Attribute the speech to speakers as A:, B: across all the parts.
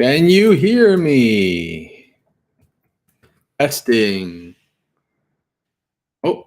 A: Can you hear me? Testing. Oh.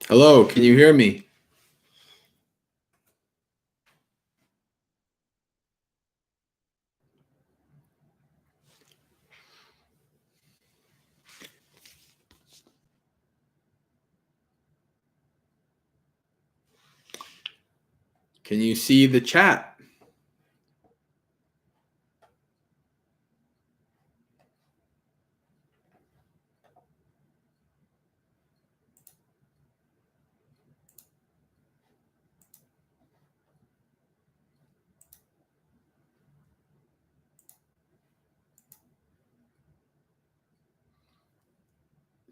A: Hello, can you hear me? Can you see the chat?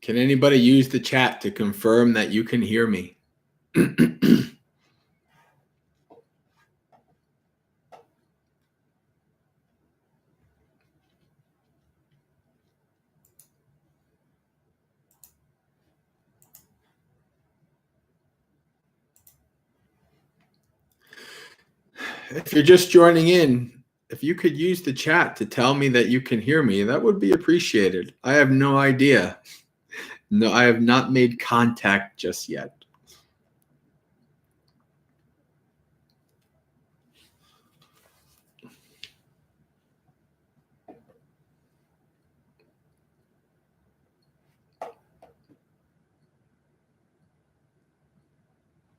A: Can anybody use the chat to confirm that you can hear me? If you're just joining in, if you could use the chat to tell me that you can hear me, that would be appreciated. I have no idea. No, I have not made contact just yet.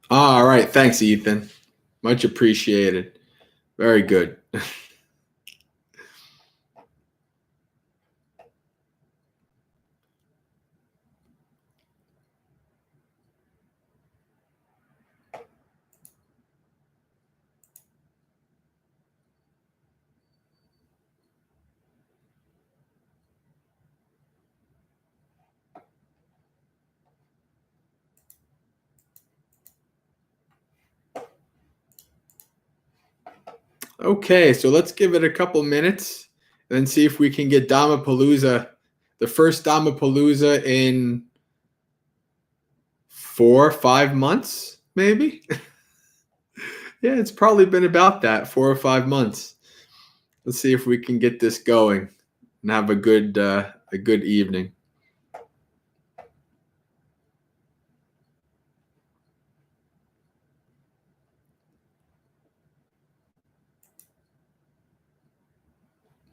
A: All right. Thanks, Ethan. Much appreciated. Very good. Okay, so let's give it a couple minutes and then see if we can get Dhammapalooza, the first Dhammapalooza in 4 or 5 months, maybe. Yeah, it's probably been about that, 4 or 5 months. Let's see if we can get this going and have a good evening.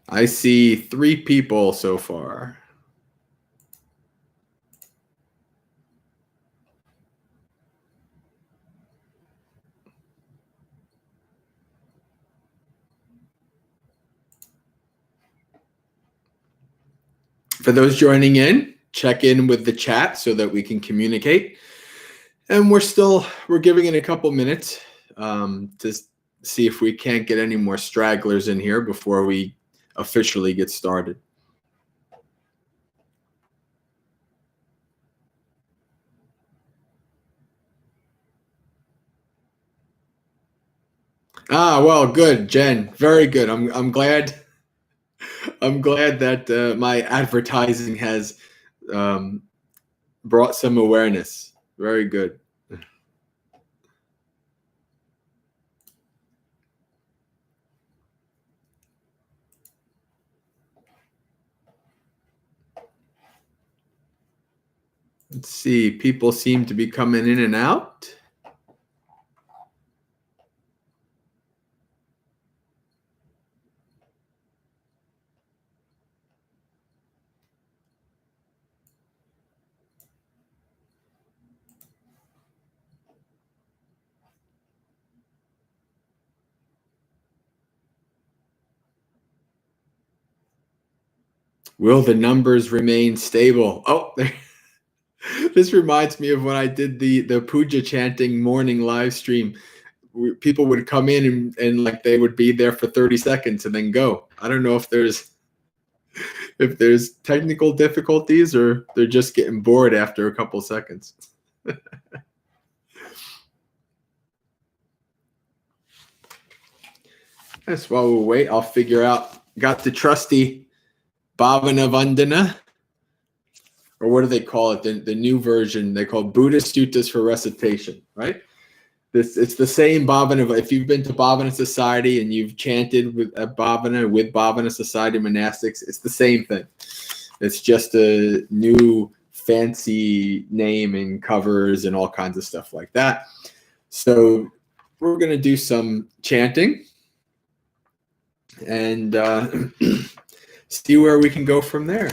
A: I see 3 people so far. For those joining in, check in with the chat so that we can communicate. And we're giving it a couple minutes to see if we can't get any more stragglers in here before we officially get started. Well, good, Jen. Very good. I'm glad. I'm glad that my advertising has brought some awareness. Very good. Let's see. People seem to be coming in and out. Will the numbers remain stable? Oh, this reminds me of when I did the puja chanting morning live stream. People would come in and like they would be there for 30 seconds and then go. I don't know if there's technical difficulties or they're just getting bored after a couple seconds. Yes, while we wait, I'll figure out. Got the trusty Bhavana Vandana, or what do they call it? The new version, they call Buddhist suttas for recitation, right? It's the same Bhavana. If you've been to Bhavana Society and you've chanted with Bhavana Society monastics, it's the same thing. It's just a new fancy name and covers and all kinds of stuff like that. So we're going to do some chanting and see where we can go from there.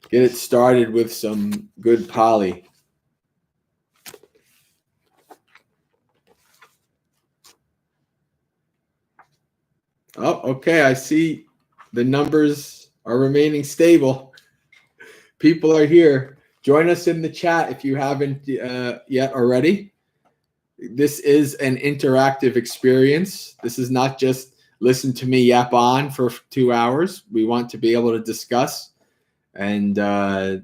A: Get it started with some good Pali. Oh, okay. I see the numbers are remaining stable. People are here. Join us in the chat if you haven't yet already. This is an interactive experience. This is not just listen to me yap on for 2 hours. We want to be able to discuss and go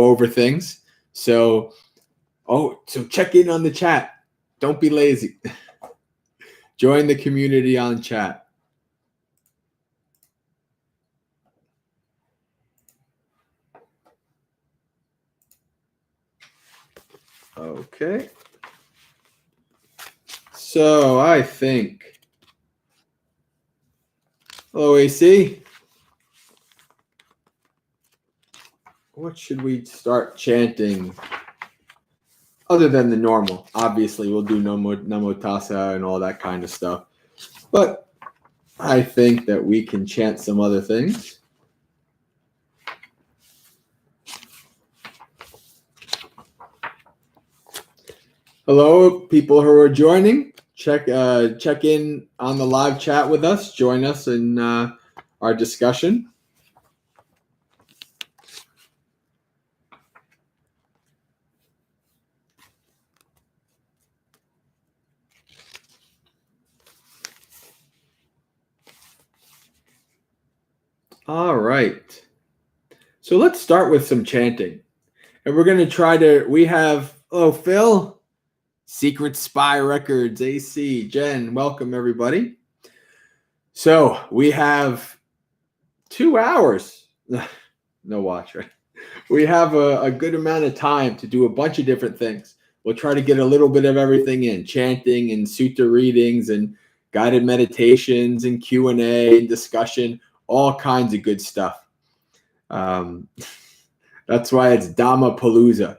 A: over things. So check in on the chat. Don't be lazy. Join the community on chat. Okay. So I think, hello AC. What should we start chanting other than the normal? Obviously, we'll do Namo Tassa and all that kind of stuff. But I think that we can chant some other things. Hello, people who are joining. Check in on the live chat with us. Join us in our discussion. All right. So let's start with some chanting. And we're going to try to, we have, oh, Phil, Secret Spy Records, AC, Jen, welcome everybody. So we have 2 hours. No watch, right? We have a good amount of time to do a bunch of different things. We'll try to get a little bit of everything in, chanting and sutta readings and guided meditations and Q&A and discussion, all kinds of good stuff. That's why it's Dhammapalooza.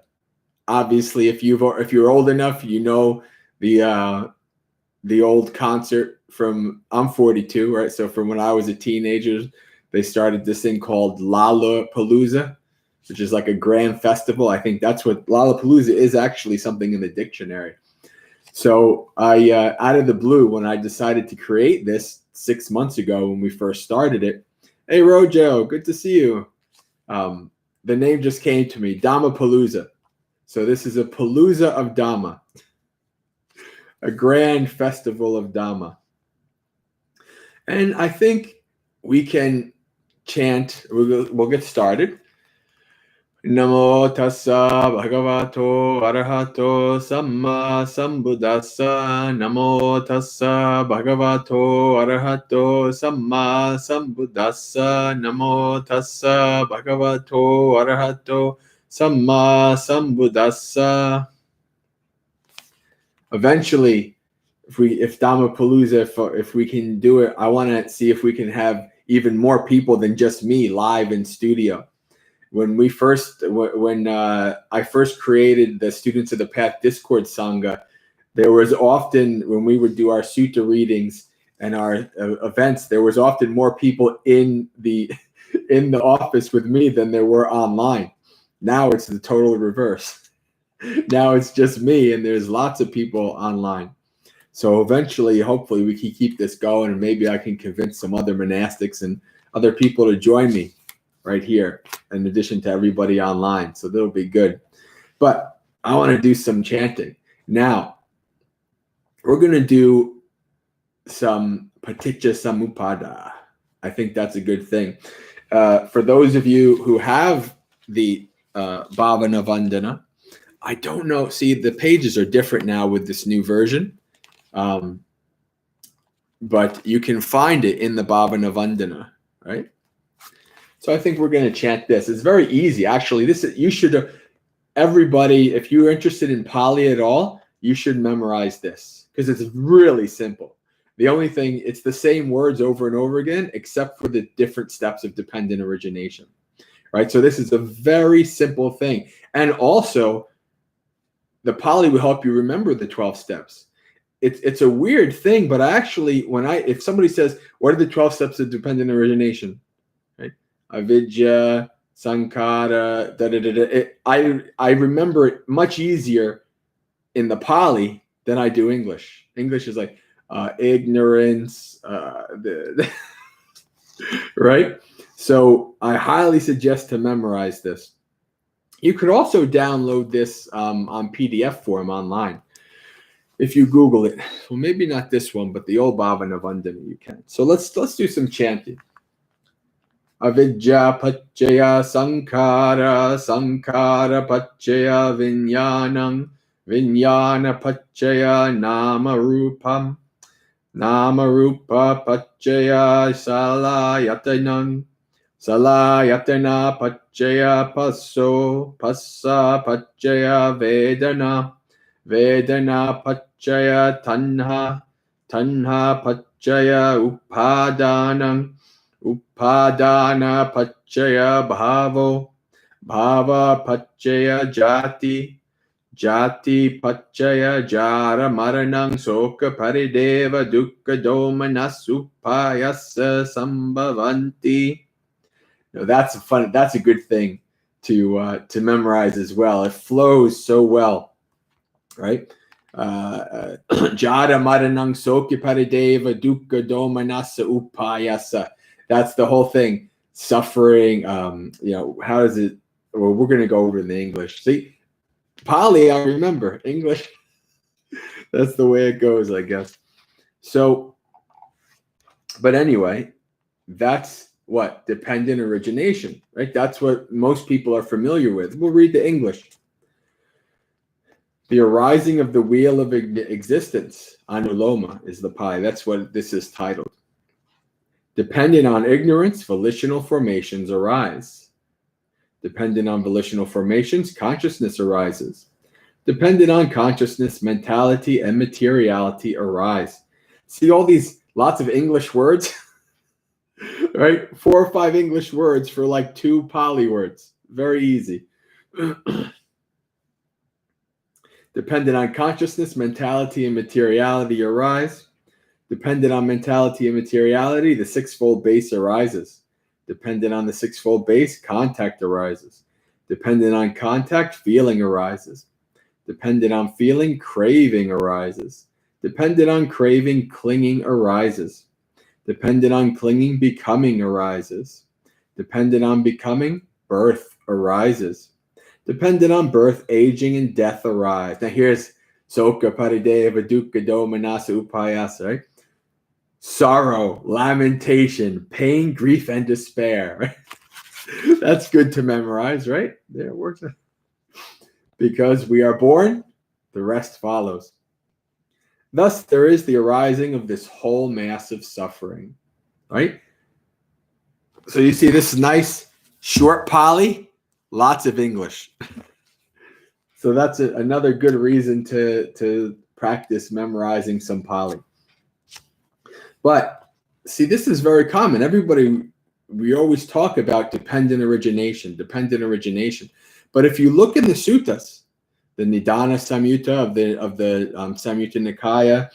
A: Obviously, if you're old enough, you know the old concert from, I'm 42, right? So from when I was a teenager, they started this thing called Lollapalooza, which is like a grand festival. I think that's what Lollapalooza is, actually something in the dictionary. So I, out of the blue, when I decided to create this 6 months ago when we first started it, hey, Rojo, good to see you. The name just came to me, Dhammapalooza. So this is a palooza of Dhamma, a grand festival of Dhamma. And I think we can chant, we'll get started. Namo tassa bhagavato arahato samma sambuddhassa. Namo tassa bhagavato arahato samma sambuddhassa. Namo tassa bhagavato arahato samma sambuddhassa. Eventually, if Dhammapalooza, if we can do it, I want to see if we can have even more people than just me live in studio. When I first created the Students of the Path Discord Sangha, there was often, when we would do our sutta readings and our events, there was often more people in the office with me than there were online. Now it's the total reverse. Now it's just me, and there's lots of people online. So eventually, hopefully, we can keep this going, and maybe I can convince some other monastics and other people to join me right here, in addition to everybody online. So that'll be good. But I want to do some chanting. Now, we're going to do some paticca samuppada. I think that's a good thing. For those of you who have the Bhavana Vandana, I don't know. See, the pages are different now with this new version. But you can find it in the Bhavana Vandana, right? So I think we're going to chant this. It's very easy. Actually, you should, everybody, if you're interested in Pali at all, you should memorize this because it's really simple. The only thing, it's the same words over and over again, except for the different steps of dependent origination, right? So this is a very simple thing. And also, the Pali will help you remember the 12 steps. It's a weird thing, but if somebody says, what are the 12 steps of dependent origination? Right? Avidya, Sankara, I remember it much easier in the Pali than I do English. English is like ignorance, right? So I highly suggest to memorize this. You could also download this on PDF form online. If you Google it, well, maybe not this one, but the old Bhavana Vandana, you can. So let's do some chanting. Avidya paccaya sankhara, sankhara paccaya vinyanam, vinyana paccaya nama rupam, nama rupa paccaya salayatanam, salayatana paccaya passo, passa paccaya vedana, vedana paccaya tanha, tanha paccaya upadanam, upadana paccaya bhavo, bhava paccaya jati, jati paccaya jara maranam soka parideva dukkha domanas upayasa sambhavanti. That's a good thing to memorize as well. It flows so well. Right? Jada maranang soki parideva dukkha domanasa upayasa. That's the whole thing. Suffering. How does it? Well, we're going to go over in the English. See, Pali, I remember. English. That's the way it goes, I guess. So, but anyway, that's what dependent origination, right? That's what most people are familiar with. We'll read the English. The arising of the wheel of existence, anuloma, is the pi. That's what this is titled. Dependent on ignorance, volitional formations arise. Dependent on volitional formations, consciousness arises. Dependent on consciousness, mentality and materiality arise. See all these lots of English words, right? 4 or 5 English words for like 2 Pali words. Very easy. Dependent on consciousness, mentality, and materiality arise. Dependent on mentality and materiality, the sixfold base arises. Dependent on the sixfold base, contact arises. Dependent on contact, feeling arises. Dependent on feeling, craving arises. Dependent on craving, clinging arises. Dependent on clinging, becoming arises. Dependent on becoming, birth arises. Dependent on birth, aging, and death arise. Now here's Soka Parideva Dukkha Domanasa Upayasa, right? Sorrow, lamentation, pain, grief, and despair. Right? That's good to memorize, right? There it works. Because we are born, the rest follows. Thus, there is the arising of this whole mass of suffering, right? So you see this nice short Pali, lots of English. So that's another good reason to practice memorizing some Pali. But see, this is very common. Everybody we always talk about dependent origination. But if you look in the suttas, the Nidana Samyutta of the Samyutta Nikaya,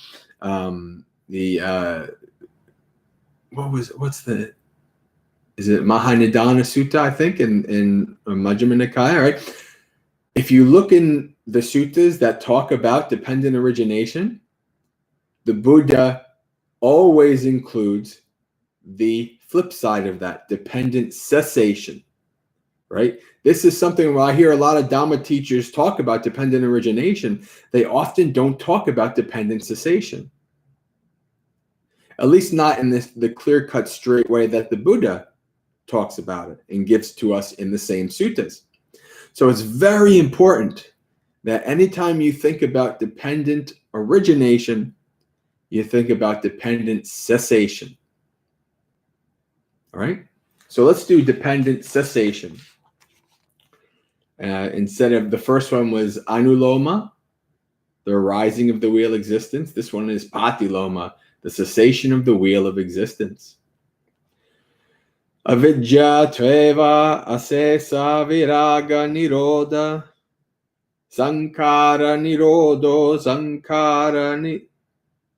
A: is it Mahanidana Sutta, I think, in Majjhima Nikaya, right? If you look in the suttas that talk about dependent origination, the Buddha always includes the flip side of that, dependent cessation, right? This is something where I hear a lot of Dhamma teachers talk about dependent origination. They often don't talk about dependent cessation. At least not in the clear-cut, straight way that the Buddha talks about it and gives to us in the same suttas. So it's very important that anytime you think about dependent origination, you think about dependent cessation. All right? So let's do dependent cessation. Instead of the first one was anuloma, the arising of the wheel existence. This one is patiloma, the cessation of the wheel of existence. Avidya tveva asesa viraga niroda sankara nirodo sankara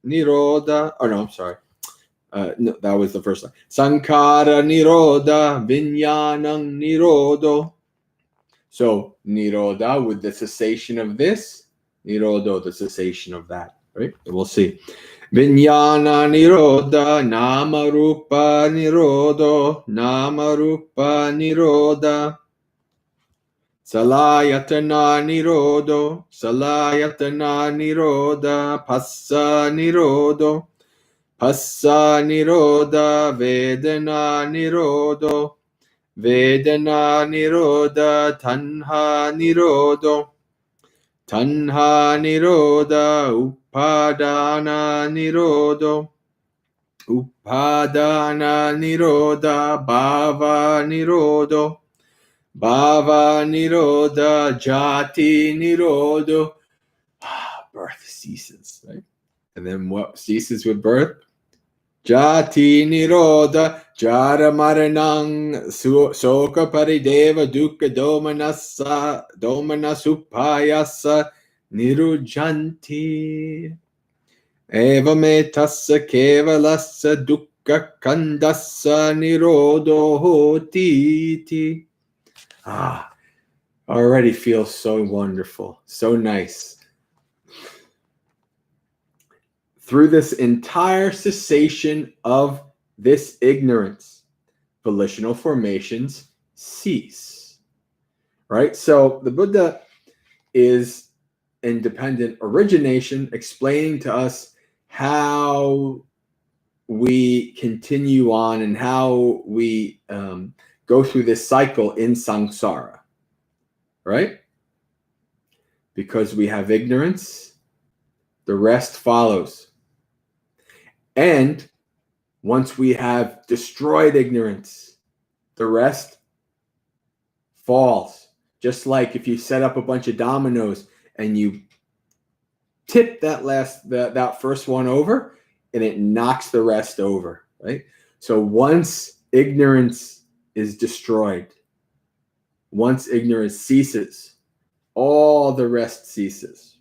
A: niroda. Oh no, I'm sorry. No, that was the first line. Sankara niroda vinyanam nirodo. So niroda with the cessation of this, nirodo the cessation of that. Right? And we'll see. Vijnana niroda, nama rupa nirodo, nama rupa niroda. Salayatana nirodo, salayatana niroda, passa nirodo, passa niroda, vedana nirodo, vedana niroda, tanha nirodo. Tanha niroda, upadana nirodo, upadana niroda, bhava nirodo, bhava niroda, jati nirodo. Birth ceases, right? And then what ceases with birth? Jati niroda, jara maranang, soka parideva, dukkha domanasupayasa, nirujanti. Eva metassa kevalassa dukkha kandassa nirodo hoti. Already feels so wonderful, so nice. Through this entire cessation of this ignorance, volitional formations cease. Right? So the Buddha is in dependent origination, explaining to us how we continue on and how we go through this cycle in samsara. Right? Because we have ignorance, the rest follows. And once we have destroyed ignorance, the rest falls. Just like if you set up a bunch of dominoes and you tip that first one over, and it knocks the rest over, right? So once ignorance is destroyed, once ignorance ceases, all the rest ceases.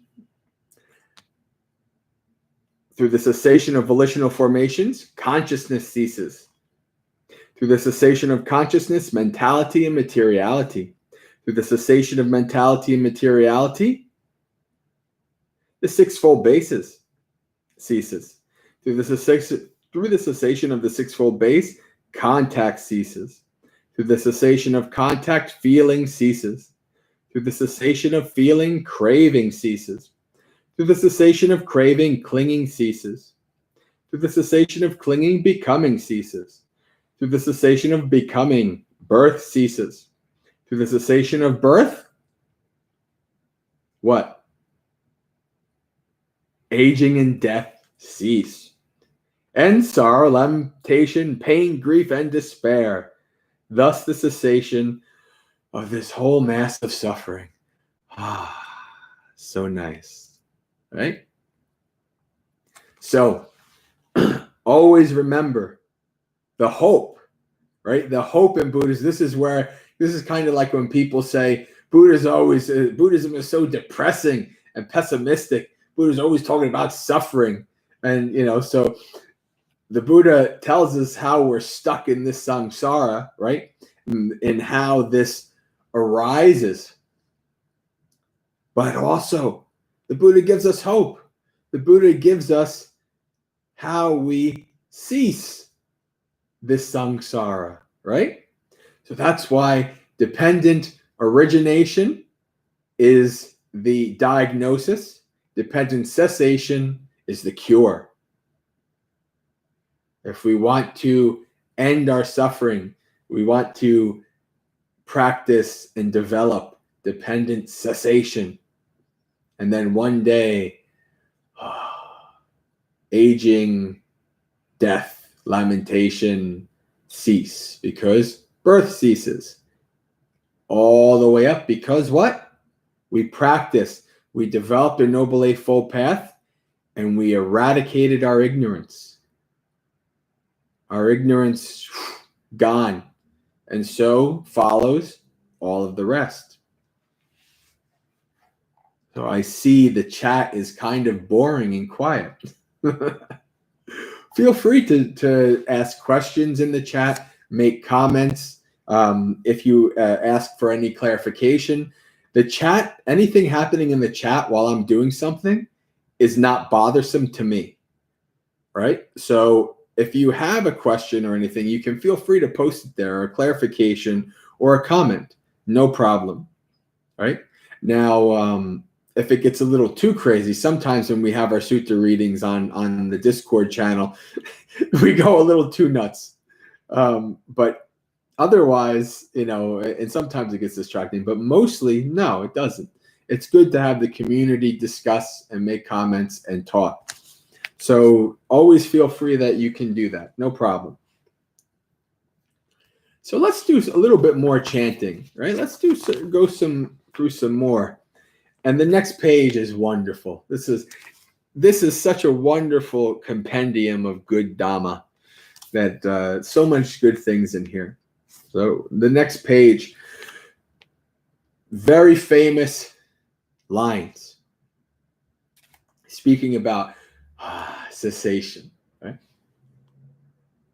A: Through the cessation of volitional formations, consciousness ceases. Through the cessation of consciousness, mentality and materiality. Through the cessation of mentality and materiality, the sixfold basis ceases. Through the cessation of the sixfold base, contact ceases. Through the cessation of contact, feeling ceases. Through the cessation of feeling, craving ceases. Through the cessation of craving, clinging ceases. Through the cessation of clinging, becoming ceases. Through the cessation of becoming, birth ceases. Through the cessation of birth, what? Aging and death cease. And sorrow, lamentation, pain, grief, and despair. Thus the cessation of this whole mass of suffering. So nice. Right? So, always remember the hope right? The hope in Buddhism. This is kind of like when people say Buddhism is so depressing and pessimistic. Buddha's always talking about suffering, and so the Buddha tells us how we're stuck in this samsara, right? And how this arises. But also, the Buddha gives us hope. The Buddha gives us how we cease this samsara, right? So that's why dependent origination is the diagnosis. Dependent cessation is the cure. If we want to end our suffering, we want to practice and develop dependent cessation. And then one day, aging, death, lamentation cease, because birth ceases. All the way up, because what? We practiced, we developed a Noble Eightfold Path, and we eradicated our ignorance. Our ignorance gone. And so follows all of the rest. So I see the chat is kind of boring and quiet. Feel free to ask questions in the chat, make comments. If you ask for any clarification, the chat, anything happening in the chat while I'm doing something is not bothersome to me, right? So if you have a question or anything, you can feel free to post it there, or a clarification or a comment. No problem, right? Now, if it gets a little too crazy, sometimes when we have our sutta readings on the Discord channel, we go a little too nuts. But otherwise, and sometimes it gets distracting, but mostly, no, it doesn't. It's good to have the community discuss and make comments and talk. So always feel free that you can do that. No problem. So let's do a little bit more chanting, right? Let's go through some more. And the next page is wonderful. This is such a wonderful compendium of good Dhamma, that so much good things in here. So the next page, very famous lines speaking about cessation, right?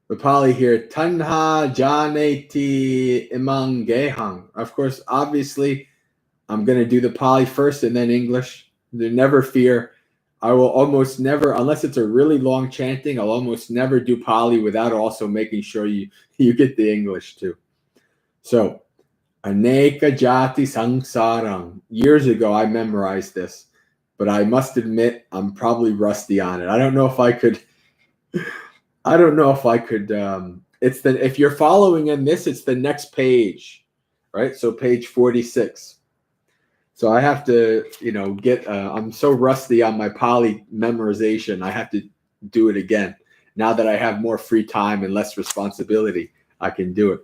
A: The Pali here, tanha janeti imang gehang. Of course, obviously, I'm going to do the Pali first and then English. Never fear. I will almost never, unless it's a really long chanting, I'll almost never do Pali without also making sure you get the English too. So, aneka jati sangsarang. Years ago, I memorized this, but I must admit I'm probably rusty on it. I don't know if I could. If you're following in this, it's the next page, right? So page 46. So I have to, I'm so rusty on my Pali memorization. I have to do it again. Now that I have more free time and less responsibility, I can do it.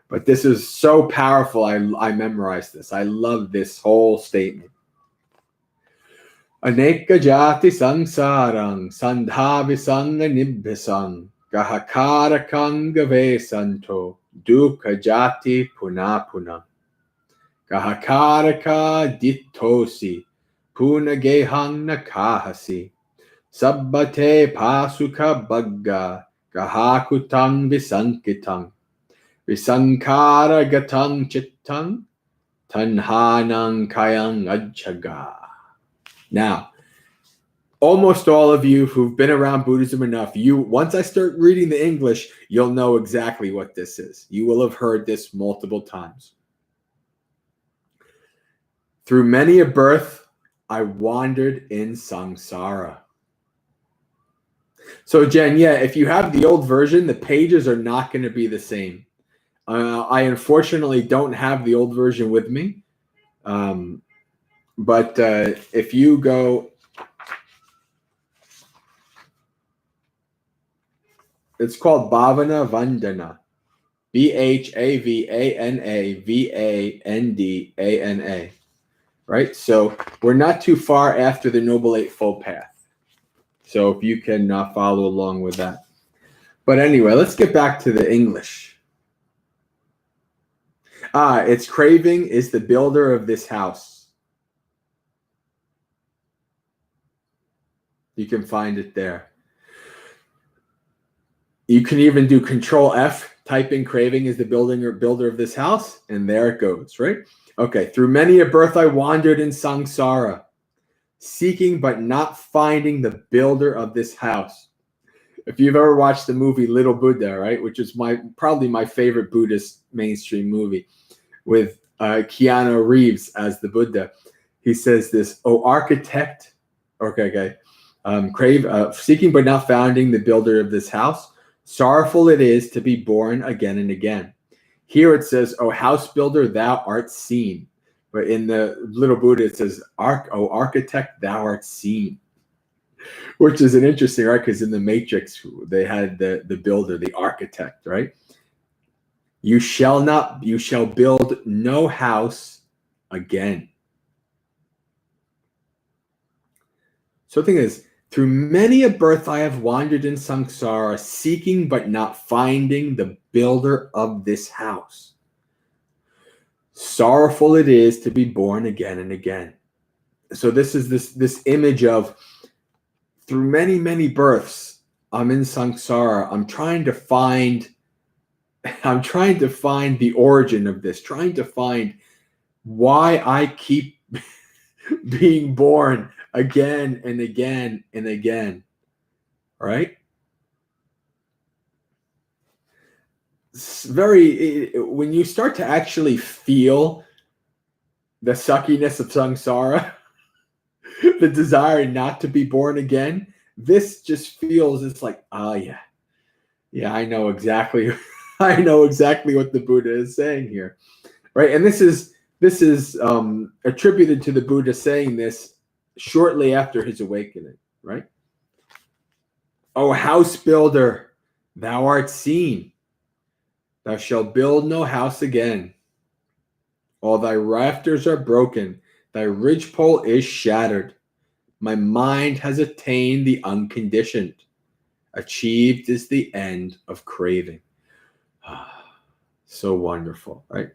A: But this is so powerful. I memorized this. I love this whole statement. Aneka jati sangsarang sandhavisanga nibbhisang gahakarakang gavesanto dukkha jati punapuna. Gahakaraka dittosi punagehang nakahasi sabbate pasuka bagga gahakutang visankitang visankara gatang chittang tanhanang kayang ajjaga. Now, almost all of you who've been around Buddhism enough, once I start reading the English, you'll know exactly what this is. You will have heard this multiple times. Through many a birth, I wandered in samsara. So Jen, if you have the old version, the pages are not going to be the same. I unfortunately don't have the old version with me. But if you go, it's called Bhavana Vandana. BHAVANA right? So we're not too far after the Noble Eightfold Path. So if you can follow along with that. But anyway, let's get back to the English. Its craving is the builder of this house. You can find it there. You can even do Control F, type in craving is the builder of this house, and there it goes, right? Okay, through many a birth I wandered in samsara, seeking but not finding the builder of this house. If you've ever watched the movie Little Buddha, right, which is probably my favorite Buddhist mainstream movie, with Keanu Reeves as the Buddha, he says this: "Oh, architect, seeking but not finding the builder of this house. Sorrowful it is to be born again and again." Here it says, "Oh, house builder, thou art seen." But in the Little Buddha, it says, "Oh, architect, thou art seen." Which is an interesting, right? Because in the Matrix, they had the builder, the architect, right? You shall build no house again. So the thing is, through many a birth I have wandered in samsara, seeking but not finding the builder of this house. Sorrowful it is to be born again and again. So this is this image of, through many, many births, I'm in samsara. I'm trying to find the origin of this, trying to find why I keep being born again and again and again, right? It's when you start to actually feel the suckiness of samsara, the desire not to be born again, this just feels, it's like, yeah, I know exactly what the Buddha is saying here, right? And this is attributed to the Buddha saying this shortly after his awakening, right? "O house builder, thou art seen. Thou shalt build no house again. All thy rafters are broken. Thy ridgepole is shattered. My mind has attained the unconditioned. Achieved is the end of craving." So wonderful, right?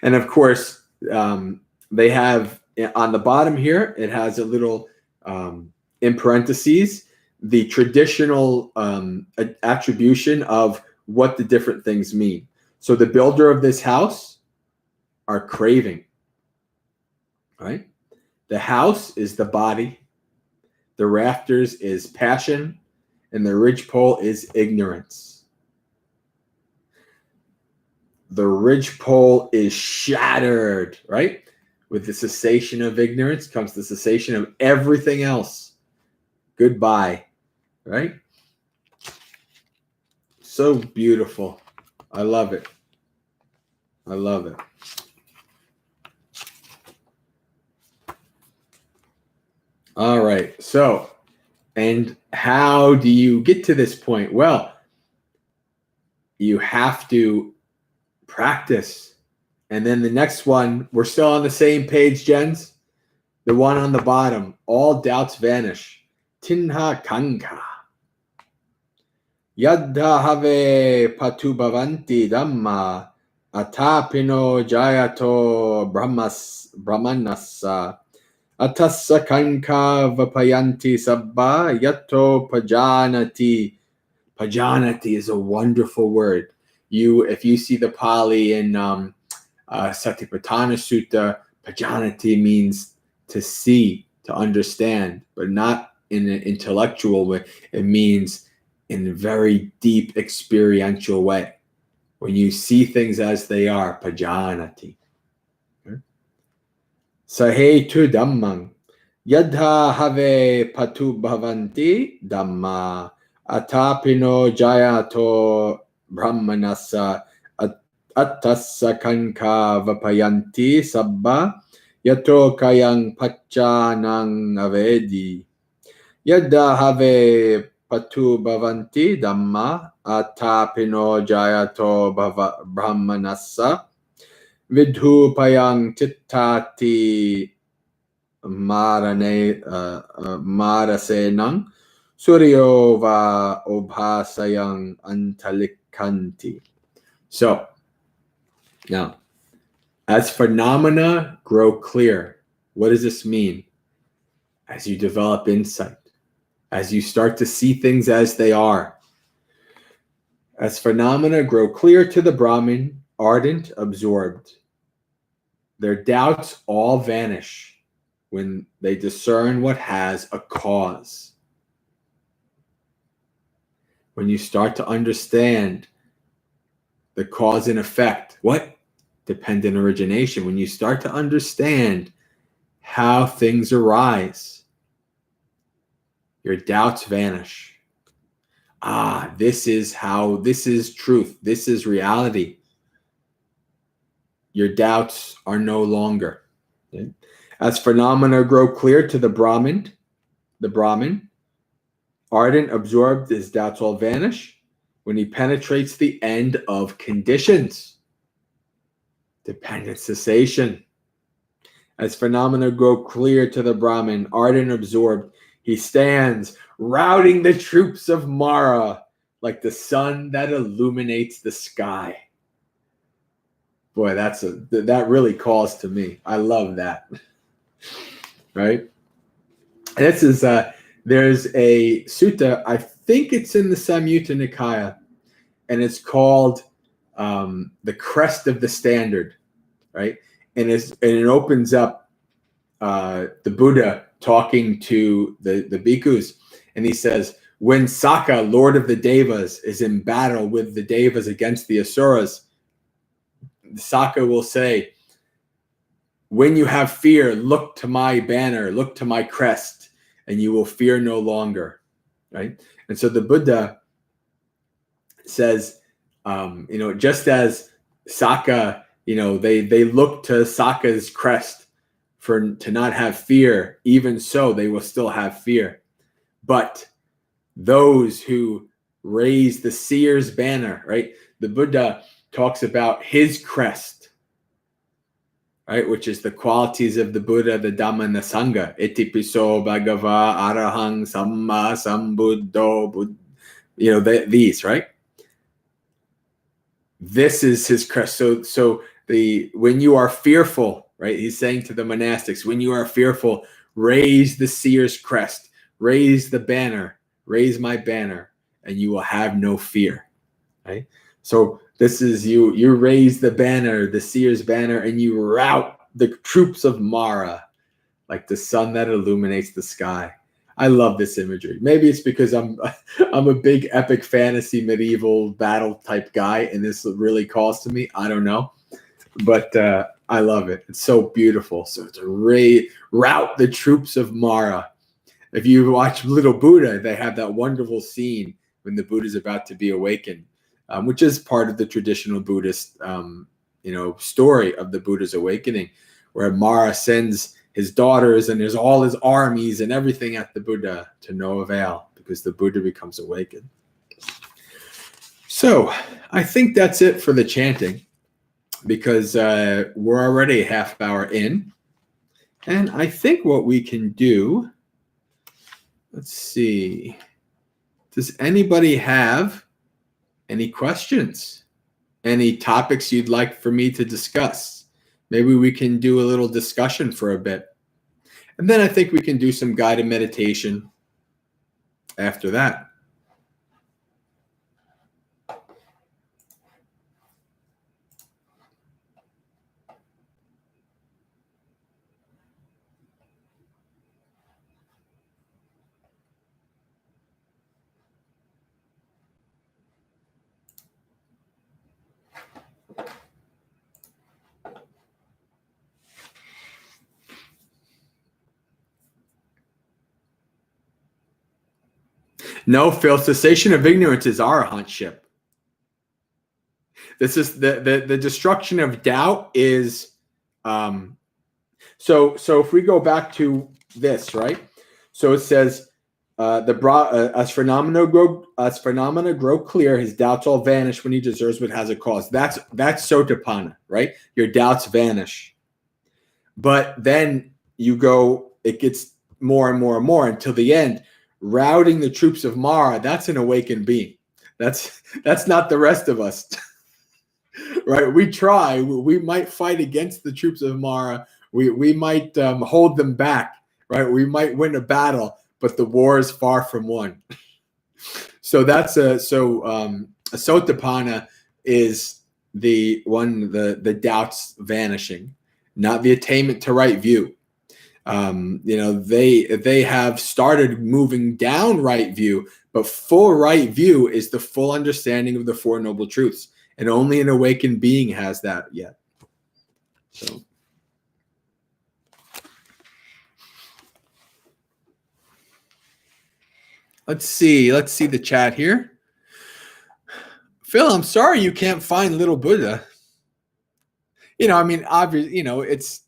A: And of course, they have on the bottom here, it has a little, in parentheses, the traditional attribution of what the different things mean. So the builder of this house are craving, right? The house is the body, the rafters is passion, and the ridgepole is ignorance. The ridgepole is shattered, right? With the cessation of ignorance comes the cessation of everything else. Goodbye, right? So beautiful. I love it. I love it. All right. So, and how do you get to this point? Well, you have to practice. And then the next one, we're still on the same page, Jens. The one on the bottom, all doubts vanish. Tinha kanka. Yadda have patu bhavanti dhamma atapino jayato brahmanasa atassa kanka vapayanti sabba yato pajanati. Pajanati is a wonderful word. If you see the Pali in Satipatthana Sutta, pajanati means to see, to understand, but not in an intellectual way. It means in a very deep experiential way. When you see things as they are, pajanati. Sahetu dhammang yadha have patu bhavanti dhamma atapino jayato brahmanasa attassa kanka vapayanti sabba yato kayang paccanang avedi. Yadda have patu bhavanti dhamma atapino jayato brahmanasa vidhu payang chittati marasenang suryo va obhasayang antalikanti. So now As phenomena grow clear, what does this mean? As you develop insight, as you start to see things as they are. As phenomena grow clear to the Brahmin, ardent, absorbed, their doubts all vanish when they discern what has a cause. When you start to understand the cause and effect, what? Dependent origination. When you start to understand how things arise, your doubts vanish. This is truth. This is reality. Your doubts are no longer. Okay? As phenomena grow clear to the Brahmin, ardent, absorbed, his doubts all vanish when he penetrates the end of conditions. Dependent cessation. As phenomena grow clear to the Brahmin, ardent, absorbed, he stands routing the troops of Mara like the sun that illuminates the sky. Boy, that really calls to me. I love that. Right? This is there's a sutta, I think it's in the Samyutta Nikaya, and it's called the crest of the standard, right? And it opens up the Buddha talking to the bhikkhus, and he says, when Sakka, Lord of the Devas, is in battle with the Devas against the Asuras, Sakka will say, when you have fear, look to my banner, look to my crest, and you will fear no longer, right? And so the Buddha says, just as Sakka, they look to Sakka's crest to not have fear, even so they will still have fear. But those who raise the seer's banner, right? The Buddha talks about his crest, right? Which is the qualities of the Buddha, the Dhamma, and the Sangha. Itipiso Bhagava Arahang Samma Sambuddho, these, right? This is his crest. So when you are fearful, right? He's saying to the monastics, when you are fearful, raise the seer's crest, raise the banner, raise my banner, and you will have no fear, right? So this is you raise the banner, the seer's banner, and you rout the troops of Mara like the sun that illuminates the sky. I love this imagery. Maybe it's because I'm a big epic fantasy medieval battle type guy, and this really calls to me. I don't know, but I love it. It's so beautiful. So to rout the troops of Mara. If you watch Little Buddha, they have that wonderful scene when the Buddha is about to be awakened, which is part of the traditional Buddhist, story of the Buddha's awakening, where Mara sends his daughters and there's all his armies and everything at the Buddha to no avail because the Buddha becomes awakened. So I think that's it for the chanting because we're already a half hour in. And I think what we can do, let's see, does anybody have any questions? Any topics you'd like for me to discuss? Maybe we can do a little discussion for a bit. And then I think we can do some guided meditation after that. No, Phil, cessation of ignorance is arahantship. This is the destruction of doubt is so if we go back to this, right? So it says as phenomena grow clear, his doubts all vanish when he deserves what has a cause. That's sotapanna, right? Your doubts vanish. But then it gets more and more and more until the end. Routing the troops of Mara, that's an awakened being. That's not the rest of us. right? We try. We might fight against the troops of Mara. We might hold them back, right? We might win a battle, but the war is far from won. So that's a Sotapanna is the doubts vanishing, not the attainment to right view. They have started moving down right view, but full right view is the full understanding of the Four Noble Truths, and only an awakened being has that yet. So. Let's see the chat here. Phil, I'm sorry you can't find Little Buddha. I mean, obviously, it's,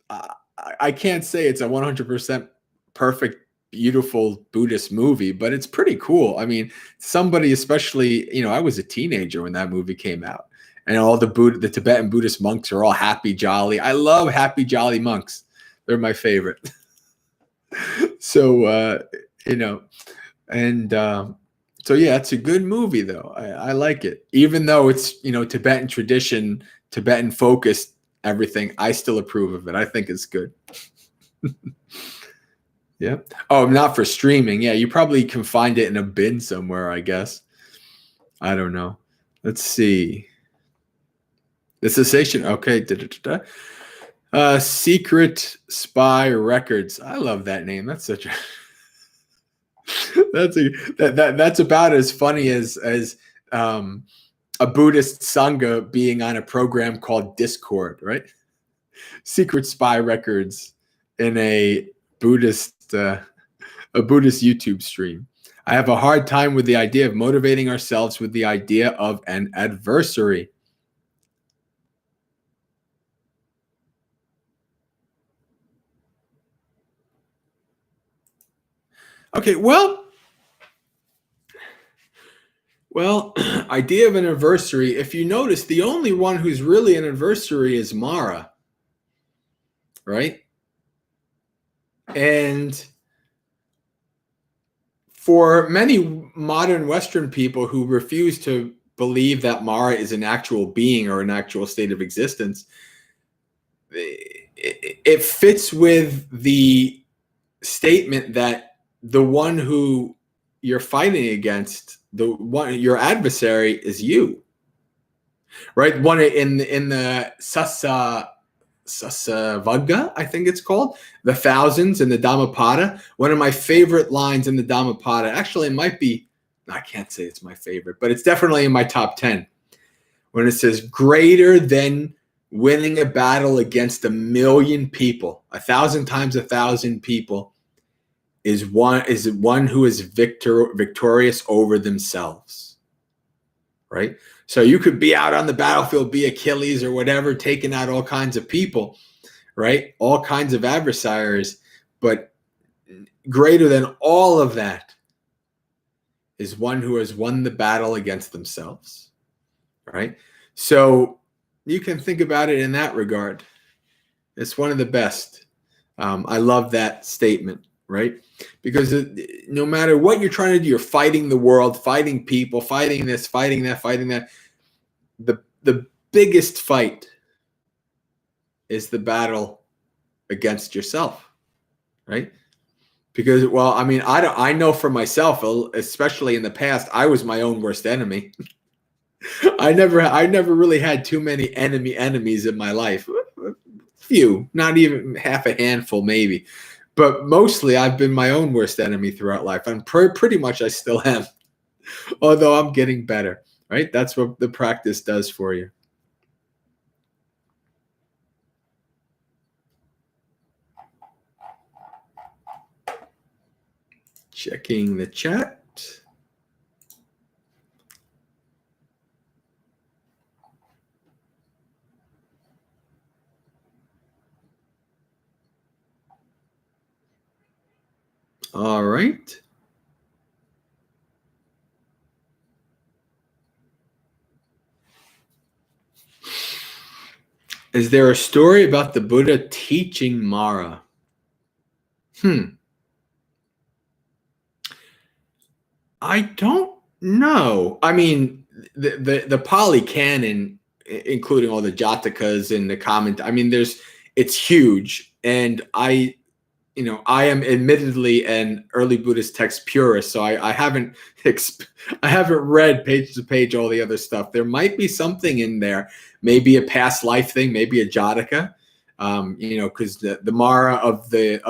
A: I can't say it's a 100% perfect, beautiful Buddhist movie, but it's pretty cool. I mean, somebody, especially, I was a teenager when that movie came out, and all the Tibetan Buddhist monks are all happy, jolly. I love happy, jolly monks. They're my favorite. So, so yeah, it's a good movie though. I like it, even though it's Tibetan tradition, Tibetan focused, everything. I still approve of it. I think it's good. Yeah. Oh, not for streaming. Yeah, you probably can find it in a bin somewhere, I guess. I don't know. Let's see. The Cessation. Okay. Secret Spy Records. I love that name. That's such a that's about as funny as a Buddhist Sangha being on a program called Discord, right? Secret Spy Records in a Buddhist YouTube stream. I have a hard time with the idea of motivating ourselves with the idea of an adversary. Okay, well, idea of an adversary. If you notice, the only one who's really an adversary is Mara, right? And for many modern Western people who refuse to believe that Mara is an actual being or an actual state of existence, it fits with the statement that the one who you're fighting against, your adversary, is you, right? One in the Sasavagga, I think it's called, the thousands in the Dhammapada. One of my favorite lines in the Dhammapada, actually, it might be, I can't say it's my favorite, but it's definitely in my top 10, when it says, greater than winning a battle against 1,000,000 people, 1,000 times 1,000 people, is one who is victorious over themselves, right? So you could be out on the battlefield, be Achilles or whatever, taking out all kinds of people, right? All kinds of adversaries, but greater than all of that is one who has won the battle against themselves, right? So you can think about it in that regard. It's one of the best. I love that statement, right? Because no matter what you're trying to do, you're fighting the world, fighting people, fighting this, fighting that, fighting that. The biggest fight is the battle against yourself, right? Because, well, I mean, I know for myself, especially in the past, I was my own worst enemy. I never really had too many enemies in my life. Few, not even half a handful, maybe. But mostly I've been my own worst enemy throughout life. And pretty much I still am, although I'm getting better, right? That's what the practice does for you. Checking the chat. All right. Is there a story about the Buddha teaching Mara? I don't know. I mean, the Pali Canon including all the jatakas and the comment. I mean, it's huge. And I am admittedly an early Buddhist text purist, so I haven't read page to page all the other stuff. There might be something in there, maybe a past life thing, maybe a jataka, because the Mara of the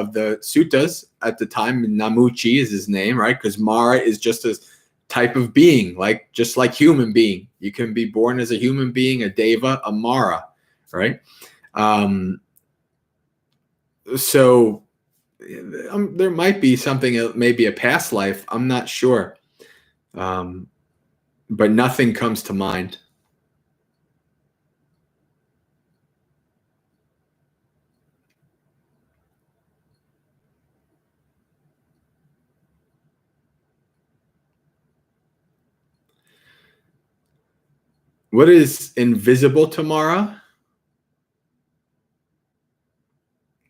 A: suttas at the time, Namuchi is his name, right? Because Mara is just a type of being, just like human being. You can be born as a human being, a deva, a Mara, right? So there might be something, maybe a past life. I'm not sure, but nothing comes to mind. What is invisible to Mara?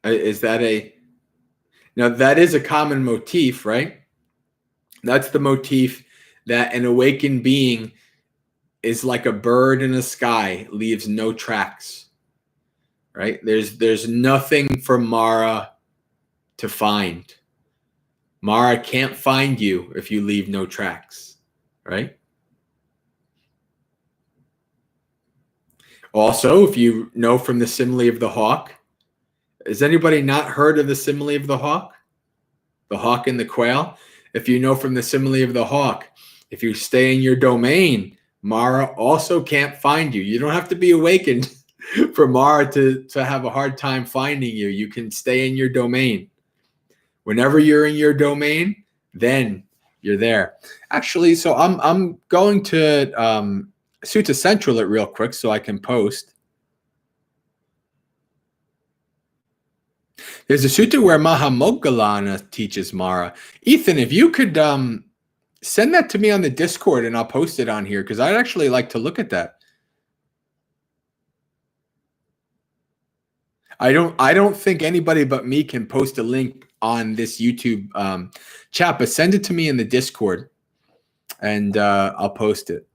A: Is that now that is a common motif, right? That's the motif that an awakened being is like a bird in the sky, leaves no tracks, right? There's nothing for Mara to find. Mara can't find you if you leave no tracks, right? Also, if you know from the simile of the hawk, has anybody not heard of the simile of the hawk? The hawk and the quail? If you know from the simile of the hawk, if you stay in your domain, Mara also can't find you. You don't have to be awakened for Mara to have a hard time finding you. You can stay in your domain. Whenever you're in your domain, then you're there. Actually, so I'm going to Sutta Central it real quick so I can post. There's a sutta where Mahamoggallana teaches Mara. Ethan, if you could send that to me on the Discord and I'll post it on here because I'd actually like to look at that. I don't think anybody but me can post a link on this YouTube chat, but send it to me in the Discord and I'll post it.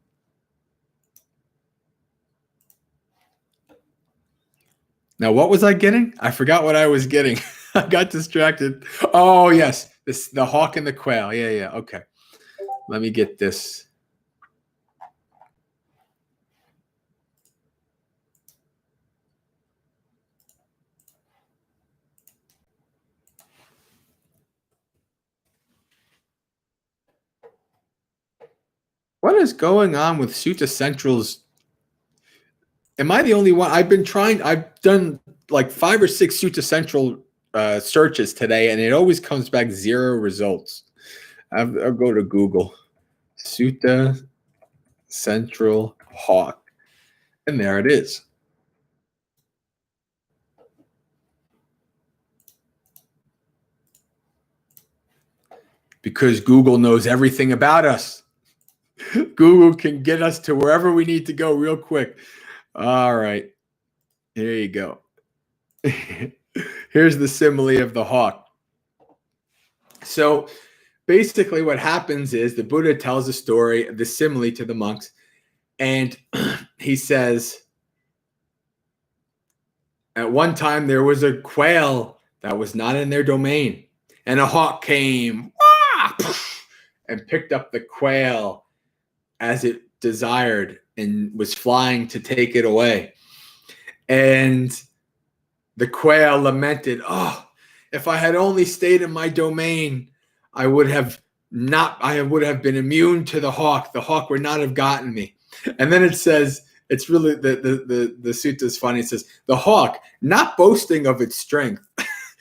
A: Now, what was I getting? I forgot what I was getting. I got distracted. Oh, yes. The hawk and the quail. Yeah. Okay. Let me get this. What is going on with Sutta Central's? Am I the only one? I've done like 5 or 6 Sutta Central searches today, and it always comes back 0 results. I'll go to Google. Sutta Central Hawk. And there it is. Because Google knows everything about us. Google can get us to wherever we need to go real quick. All right. Here you go. Here's the simile of the hawk. So basically what happens is the Buddha tells a story of the simile to the monks, and he says, at one time there was a quail that was not in their domain, and a hawk came and picked up the quail as it desired and was flying to take it away. And the quail lamented, "Oh, if I had only stayed in my domain, I would have been immune to the hawk. The hawk would not have gotten me." And then it says, it's really, the sutta is funny. It says, the hawk, not boasting of its strength.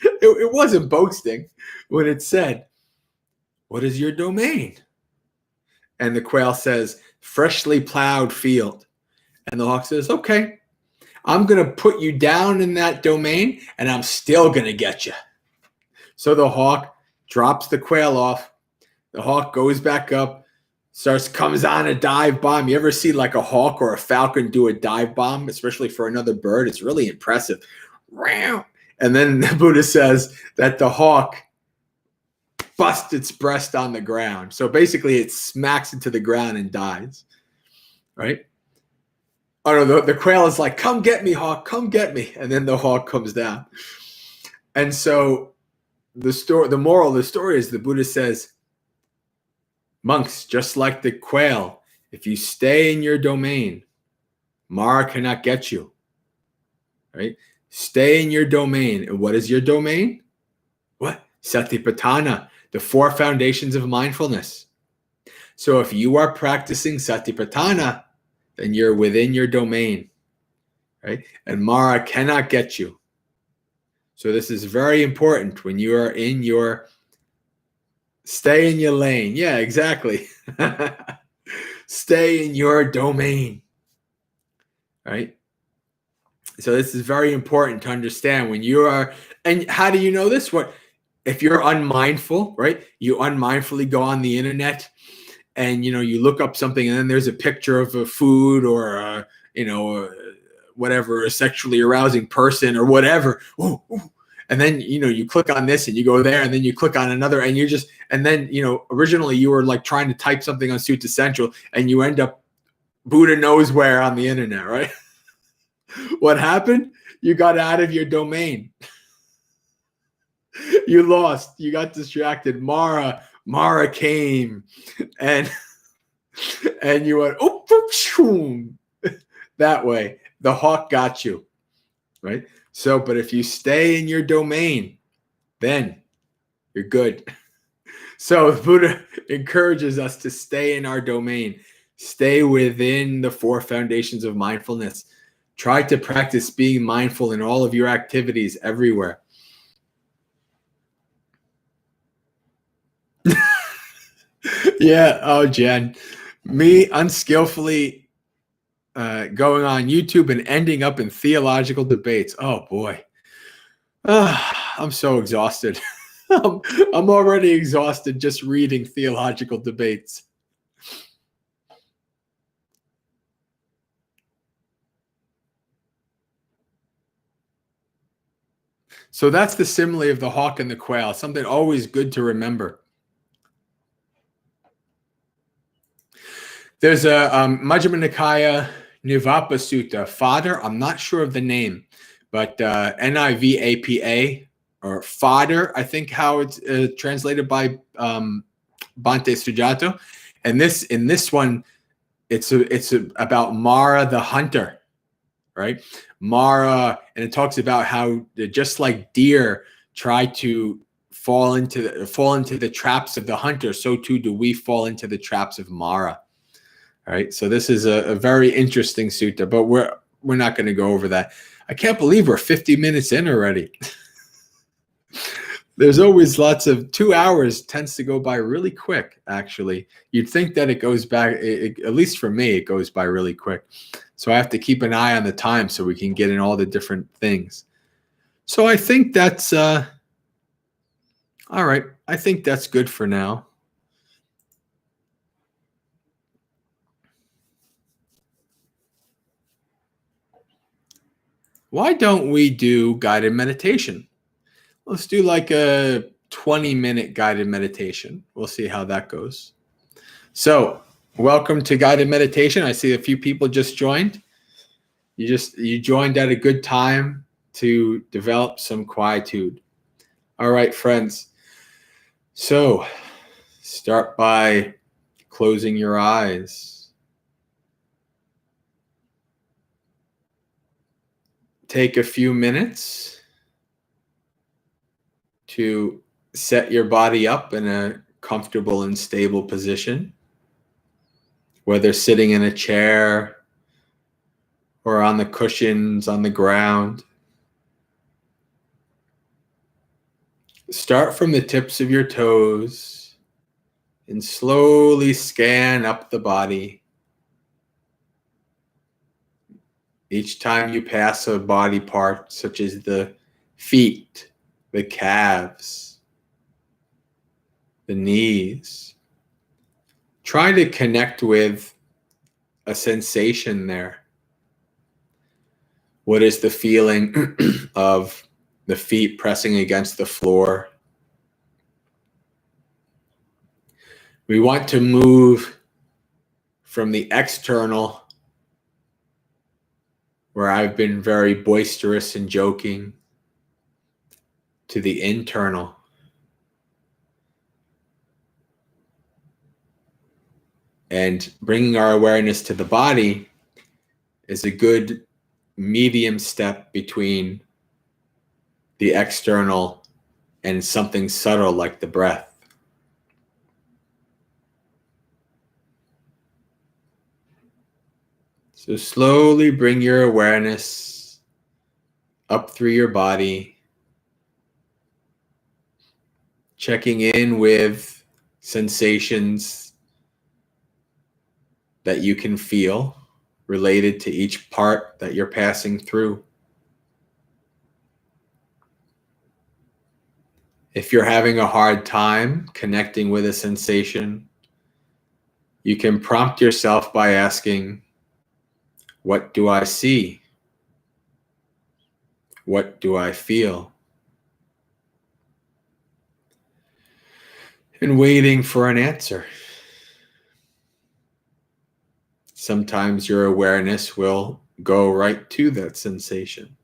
A: It wasn't boasting when it said, "What is your domain?" And the quail says, "Freshly plowed field." And the hawk says, "Okay, I'm going to put you down in that domain and I'm still going to get you." So the hawk drops the quail off. The hawk goes back up, comes on a dive bomb. You ever see like a hawk or a falcon do a dive bomb, especially for another bird? It's really impressive. And then the Buddha says that the hawk busts its breast on the ground. So basically it smacks into the ground and dies, right? Oh no, the quail is like, come get me, hawk, come get me. And then the hawk comes down. And so the moral of the story is the Buddha says, monks, just like the quail, if you stay in your domain, Mara cannot get you. Right? Stay in your domain. And what is your domain? What? Satipatthana, the 4 foundations of mindfulness. So if you are practicing Satipatthana, then you're within your domain, right? And Mara cannot get you. So this is very important when you are in your, stay in your lane. Yeah, exactly. Stay in your domain, right? So this is very important to understand when you are, and how do you know this? What if you're unmindful, right? You unmindfully go on the internet and you look up something and then there's a picture of a food or whatever, a sexually arousing person or whatever. Ooh, ooh. And then you click on this and you go there and then you click on another and then originally you were like trying to type something on Sutta Central and you end up Buddha knows where on the internet, right? What happened? You got out of your domain. You lost. You got distracted. Mara came, and you went that way. The hawk got you, right? So, but if you stay in your domain, then you're good. So Buddha encourages us to stay in our domain, stay within the 4 foundations of mindfulness. Try to practice being mindful in all of your activities everywhere. Yeah. Oh, Jen, me unskillfully going on YouTube and ending up in theological debates. Oh boy. I'm so exhausted. I'm already exhausted just reading theological debates. So that's the simile of the hawk and the quail, something always good to remember. There's a Majjhima Nikaya Nivapa Sutta, fodder. I'm not sure of the name, but Nivapa or fodder, I think how it's translated by Bhante Sujato. And in this one, it's about Mara the hunter, right? Mara, and it talks about how just like deer try to fall into the traps of the hunter, so too do we fall into the traps of Mara. All right, so this is a very interesting sutta, but we're not going to go over that. I can't believe we're 50 minutes in already. There's always lots of 2 hours tends to go by really quick, actually. You'd think that it goes back, at least for me, it goes by really quick. So I have to keep an eye on the time so we can get in all the different things. So I think that's, all right, I think that's good for now. Why don't we do guided meditation? Let's do like a 20-minute guided meditation. We'll see how that goes. So, welcome to guided meditation. I see a few people just joined. You joined at a good time to develop some quietude. All right, friends. So, start by closing your eyes. Take a few minutes to set your body up in a comfortable and stable position, whether sitting in a chair or on the cushions on the ground. Start from the tips of your toes and slowly scan up the body. Each time you pass a body part, such as the feet, the calves, the knees, try to connect with a sensation there. What is the feeling of the feet pressing against the floor? We want to move from the external where I've been very boisterous and joking, to the internal. And bringing our awareness to the body is a good medium step between the external and something subtle like the breath. So slowly bring your awareness up through your body, checking in with sensations that you can feel related to each part that you're passing through. If you're having a hard time connecting with a sensation, you can prompt yourself by asking, what do I see? What do I feel? And waiting for an answer. Sometimes your awareness will go right to that sensation.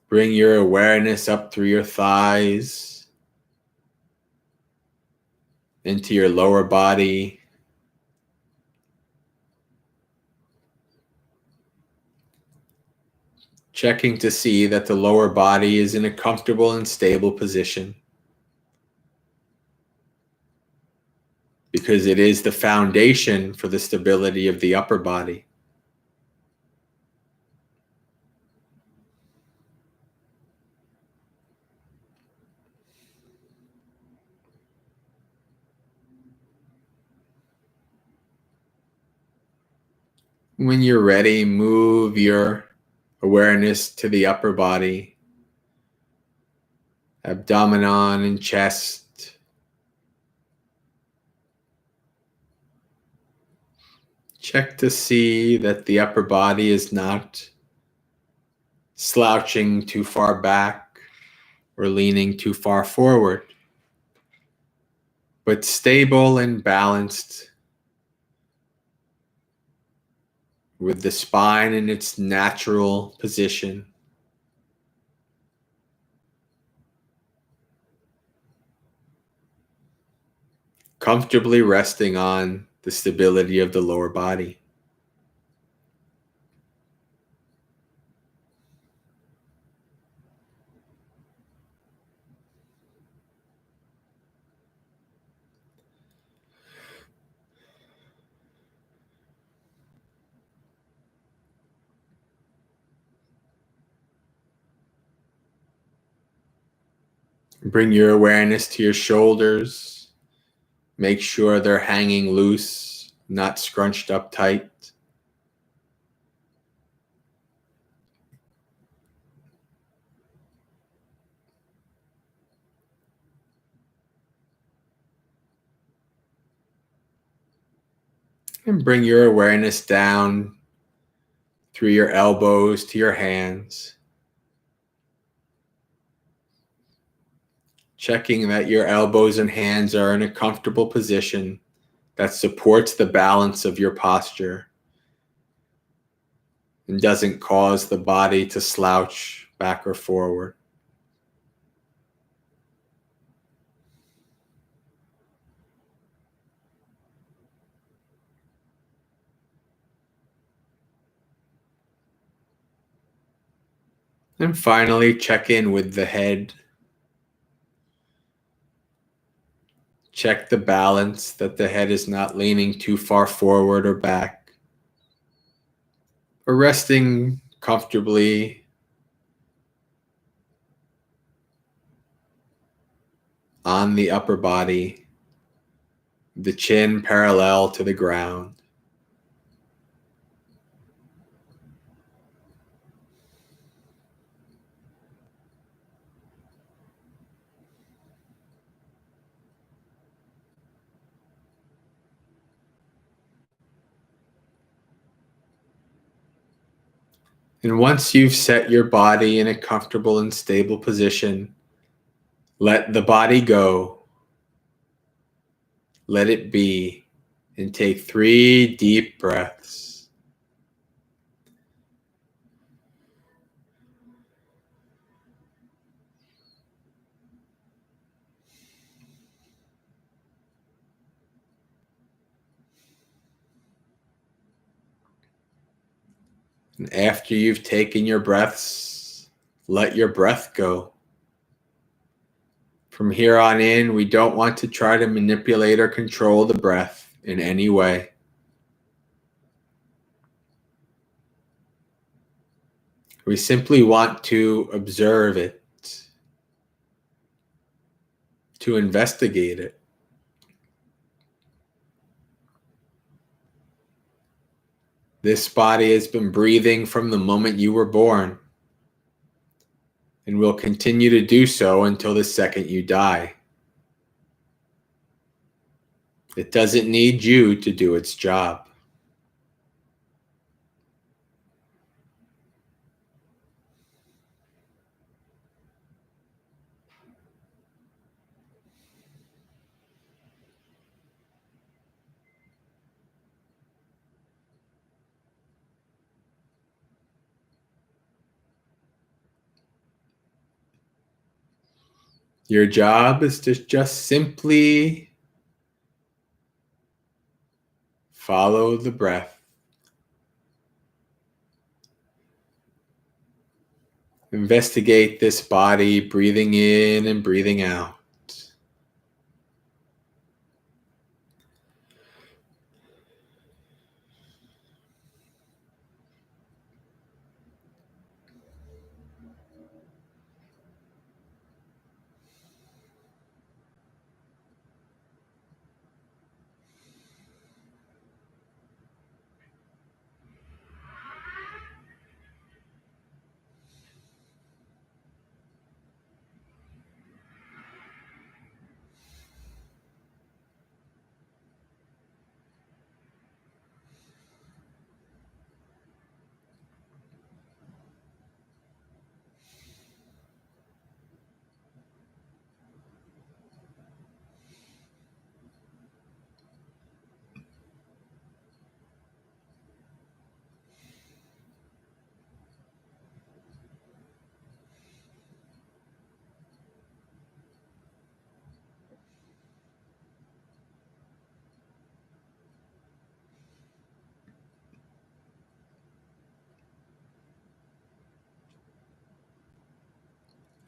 A: Bring your awareness up through your thighs, into your lower body, checking to see that the lower body is in a comfortable and stable position, because it is the foundation for the stability of the upper body. When you're ready, move your awareness to the upper body, abdomen and chest. Check to see that the upper body is not slouching too far back or leaning too far forward, but stable and balanced, with the spine in its natural position. Comfortably resting on the stability of the lower body. Bring your awareness to your shoulders. Make sure they're hanging loose, not scrunched up tight. And bring your awareness down through your elbows to your hands. Checking that your elbows and hands are in a comfortable position that supports the balance of your posture and doesn't cause the body to slouch back or forward. And finally, check in with the head. Check the balance, that the head is not leaning too far forward or back, or resting comfortably on the upper body, the chin parallel to the ground. And once you've set your body in a comfortable and stable position, let the body go. Let it be. And take 3 deep breaths. And after you've taken your breaths, let your breath go. From here on in, we don't want to try to manipulate or control the breath in any way. We simply want to observe it, to investigate it. This body has been breathing from the moment you were born, and will continue to do so until the second you die. It doesn't need you to do its job. Your job is to just simply follow the breath. Investigate this body, breathing in and breathing out.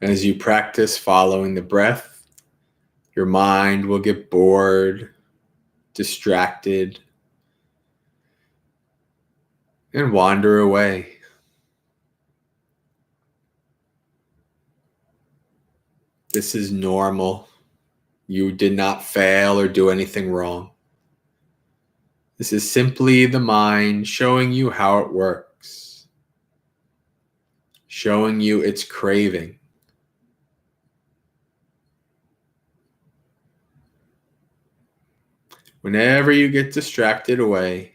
A: As you practice following the breath, your mind will get bored, distracted, and wander away. This is normal. You did not fail or do anything wrong. This is simply the mind showing you how it works, showing you its craving. Whenever you get distracted away,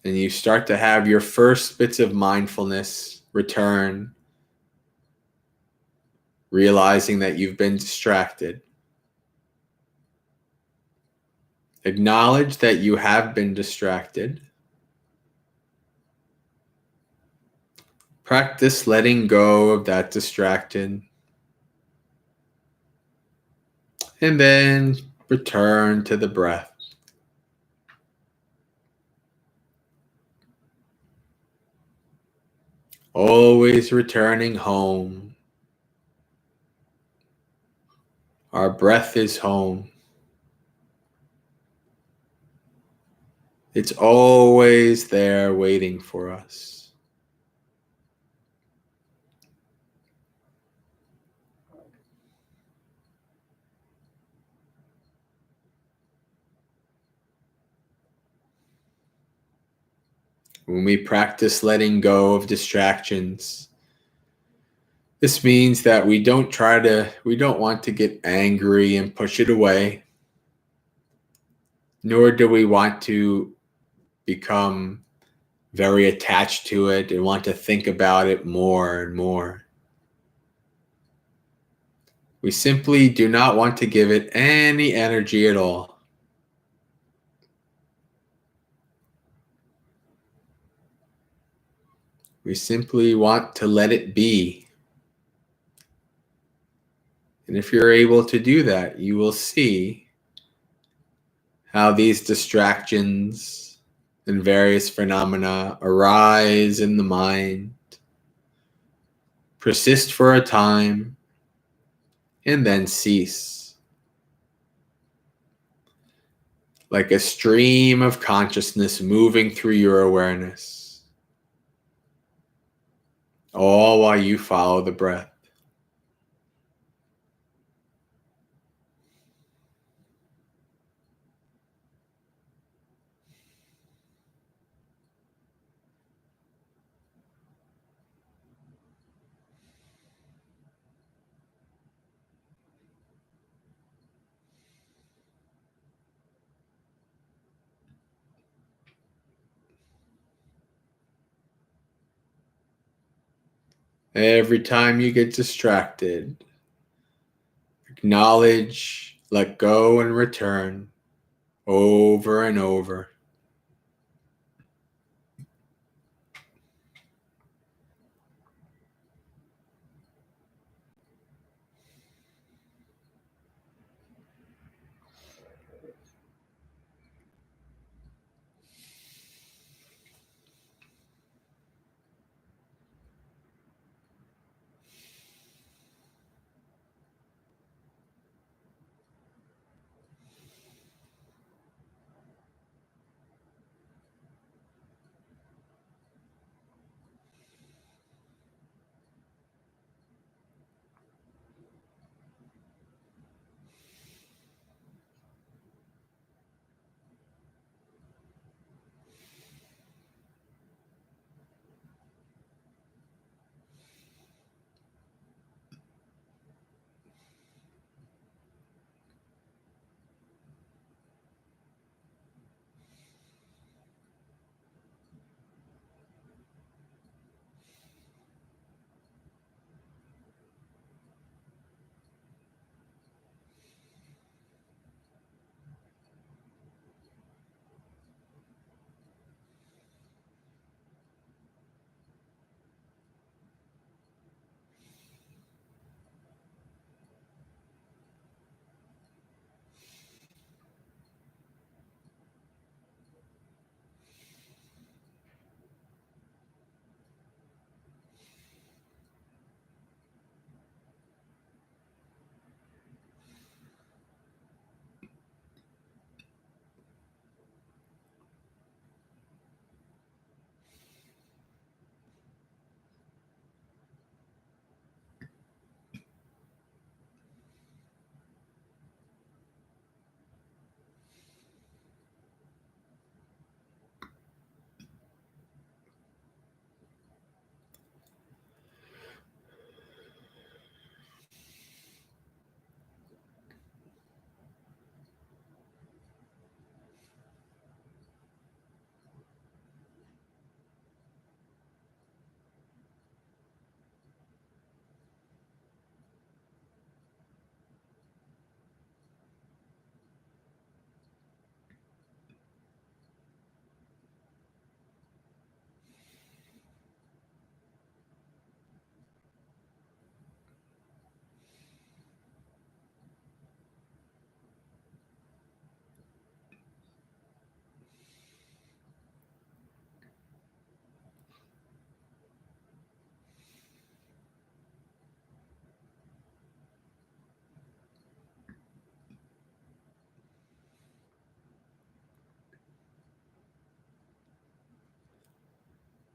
A: and you start to have your first bits of mindfulness return, realizing that you've been distracted, acknowledge that you have been distracted. Practice letting go of that distraction. And then return to the breath. Always returning home. Our breath is home. It's always there waiting for us. When we practice letting go of distractions, this means that we don't want to get angry and push it away, nor do we want to become very attached to it and want to think about it more and more. We simply do not want to give it any energy at all. We simply want to let it be. And if you're able to do that, you will see how these distractions and various phenomena arise in the mind, persist for a time, and then cease. Like a stream of consciousness moving through your awareness, all while you follow the breath. Every time you get distracted, acknowledge, let go, and return over and over.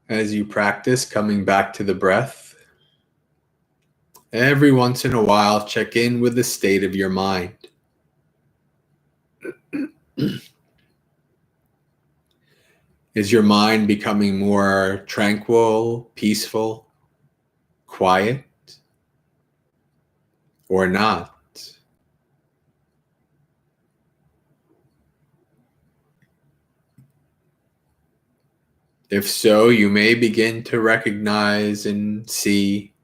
A: As you practice coming back to the breath, every once in a while, check in with the state of your mind. Is your mind becoming more tranquil, peaceful, quiet, or not? If so, you may begin to recognize and see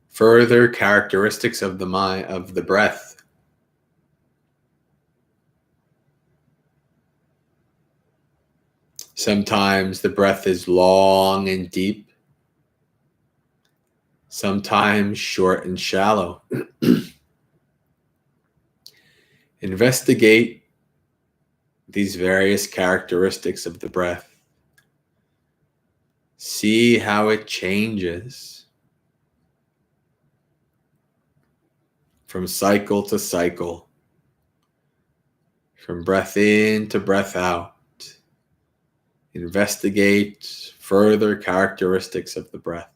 A: further characteristics of the mind, of the breath. Sometimes the breath is long and deep, sometimes short and shallow. Investigate these various characteristics of the breath. See how it changes from cycle to cycle, from breath in to breath out. Investigate further characteristics of the breath.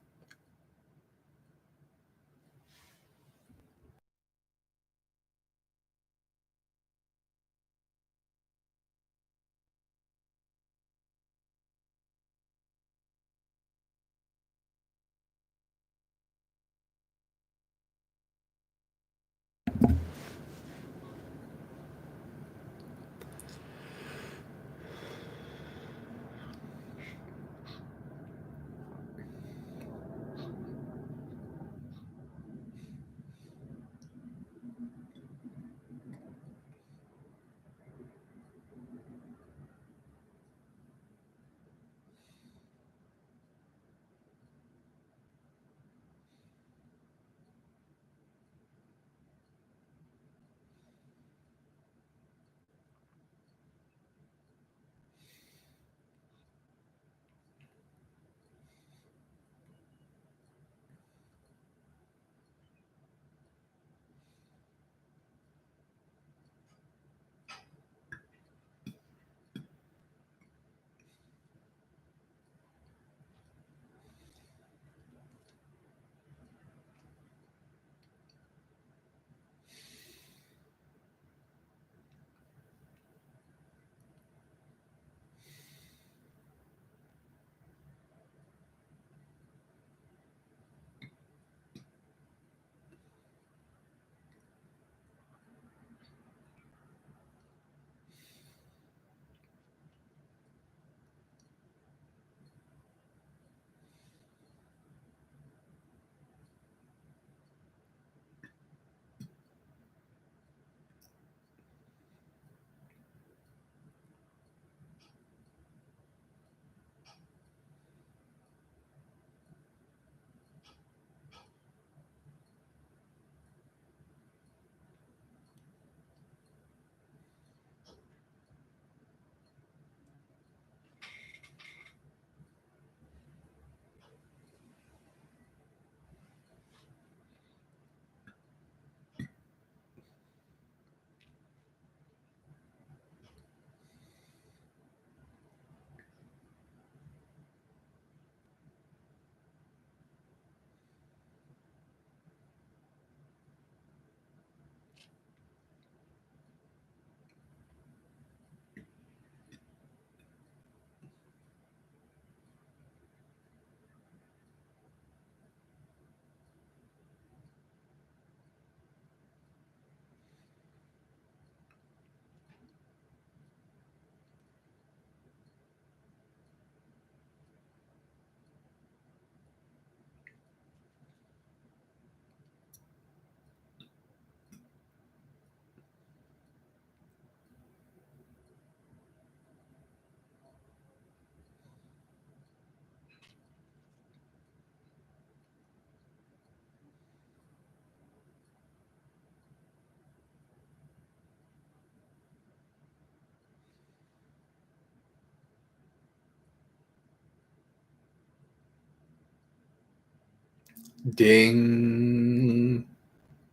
A: Ding,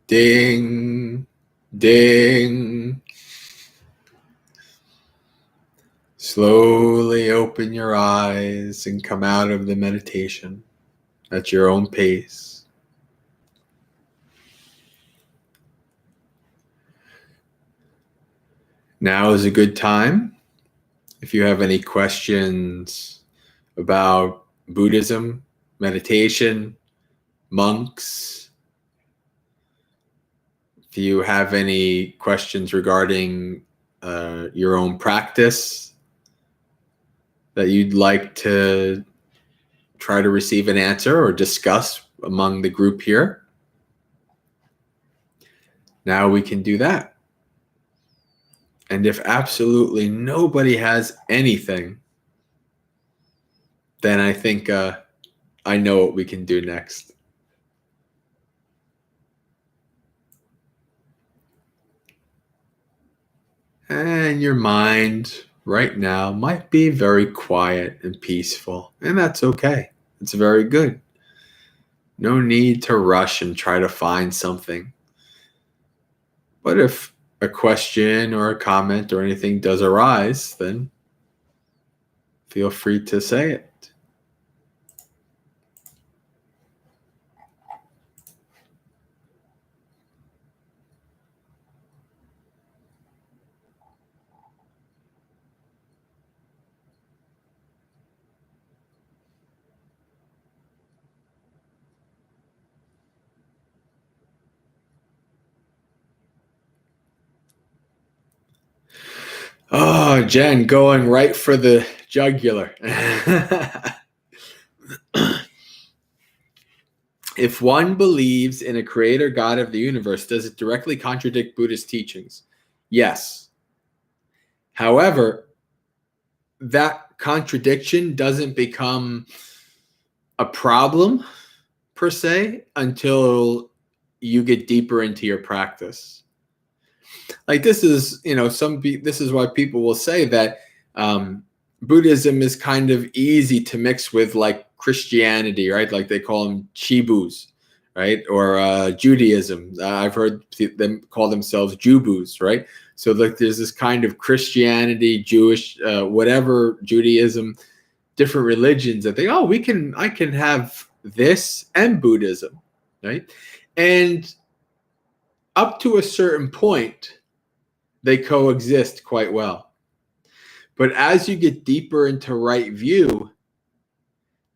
A: ding, ding. Slowly open your eyes and come out of the meditation at your own pace. Now is a good time. If you have any questions about Buddhism, meditation, monks, if you have any questions regarding your own practice, that you'd like to try to receive an answer or discuss among the group here, now we can do that. And if absolutely nobody has anything, then I think I know what we can do next. And your mind right now might be very quiet and peaceful, and that's okay. It's very good. No need to rush and try to find something. But if a question or a comment or anything does arise, then feel free to say it. Oh, Jen, going right for the jugular. If one believes in a creator God of the universe, does it directly contradict Buddhist teachings? Yes. However, that contradiction doesn't become a problem per se until you get deeper into your practice. Like this is, this is why people will say that Buddhism is kind of easy to mix with like Christianity, right? Like they call them chibus, right? Or Judaism. I've heard them call themselves Jubus, right? So like there's this kind of Christianity, Jewish, whatever, Judaism, different religions that I can have this and Buddhism, right? And up to a certain point, they coexist quite well. But as you get deeper into right view,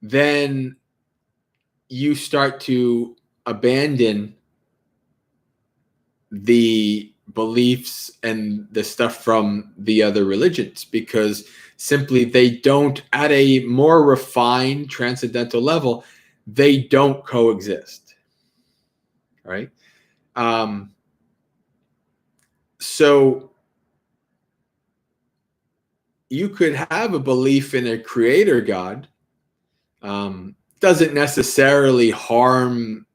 A: then you start to abandon the beliefs and the stuff from the other religions, because simply they don't, at a more refined transcendental level, they don't coexist, right? So you could have a belief in a creator God, doesn't necessarily harm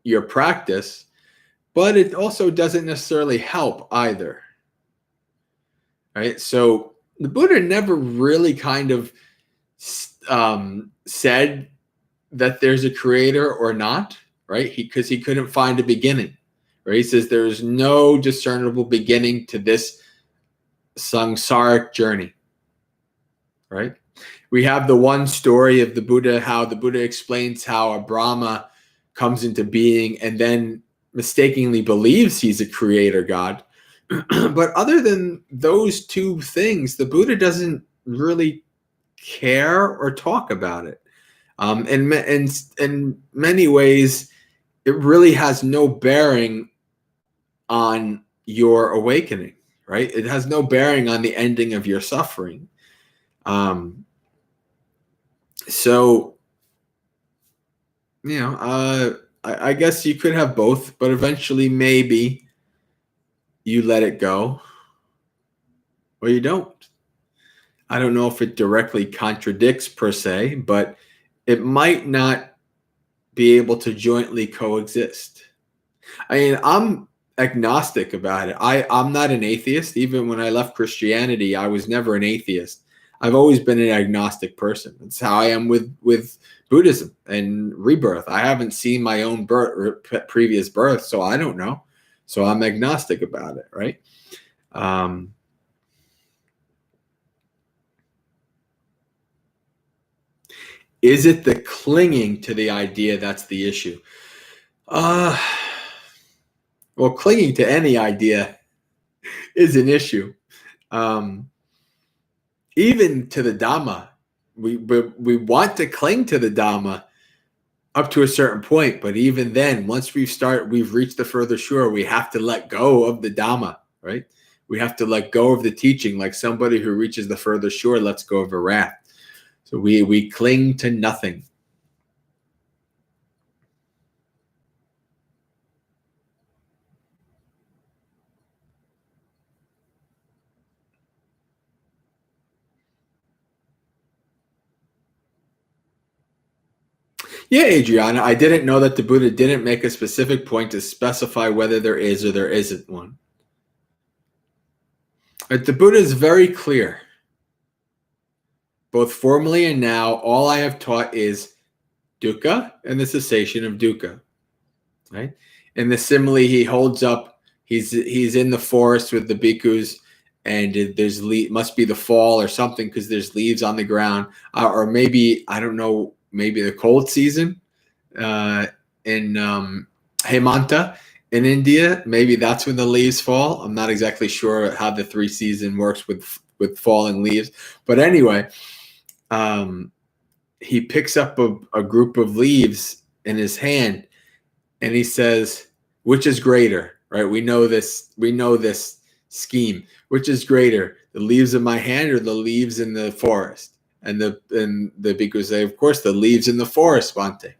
A: your practice, but it also doesn't necessarily help either, right? So the Buddha never really kind of said that there's a creator or not, right? Because he couldn't find a beginning, right? He says there's no discernible beginning to this samsaric journey, right? We have the one story of the Buddha, how the Buddha explains how a Brahma comes into being and then mistakenly believes he's a creator God. But other than those two things, the Buddha doesn't really care or talk about it. In many ways, it really has no bearing on your awakening, right? It has no bearing on the ending of your suffering. So, I guess you could have both, but eventually maybe you let it go or you don't. I don't know if it directly contradicts per se, but it might not be able to jointly coexist. I mean, I'm agnostic about it. I'm not an atheist. Even when I left Christianity, I was never an atheist. I've always been an agnostic person. That's how I am with Buddhism and rebirth. I haven't seen my own previous birth, so I don't know. So I'm agnostic about it, right? Is it the clinging to the idea that's the issue? Well, clinging to any idea is an issue. Even to the Dhamma, we want to cling to the Dhamma up to a certain point, but even then, once we've reached the further shore, we have to let go of the Dhamma, right? We have to let go of the teaching, like somebody who reaches the further shore lets go of a raft. So we cling to nothing. Yeah, Adriana, I didn't know that the Buddha didn't make a specific point to specify whether there is or there isn't one. But the Buddha is very clear. Both formally and now, all I have taught is dukkha and the cessation of dukkha. Right? In the simile, he holds up, he's in the forest with the bhikkhus, and there's must be the fall or something because there's leaves on the ground, or maybe, I don't know, maybe the cold season in Hemanta in India. Maybe that's when the leaves fall. I'm not exactly sure how the 3 season works with falling leaves. But anyway, he picks up a group of leaves in his hand, and he says, which is greater, right? We know this scheme. Which is greater, the leaves in my hand or the leaves in the forest? And the bhikkhus say, of course, the leaves in the forest, Bhante.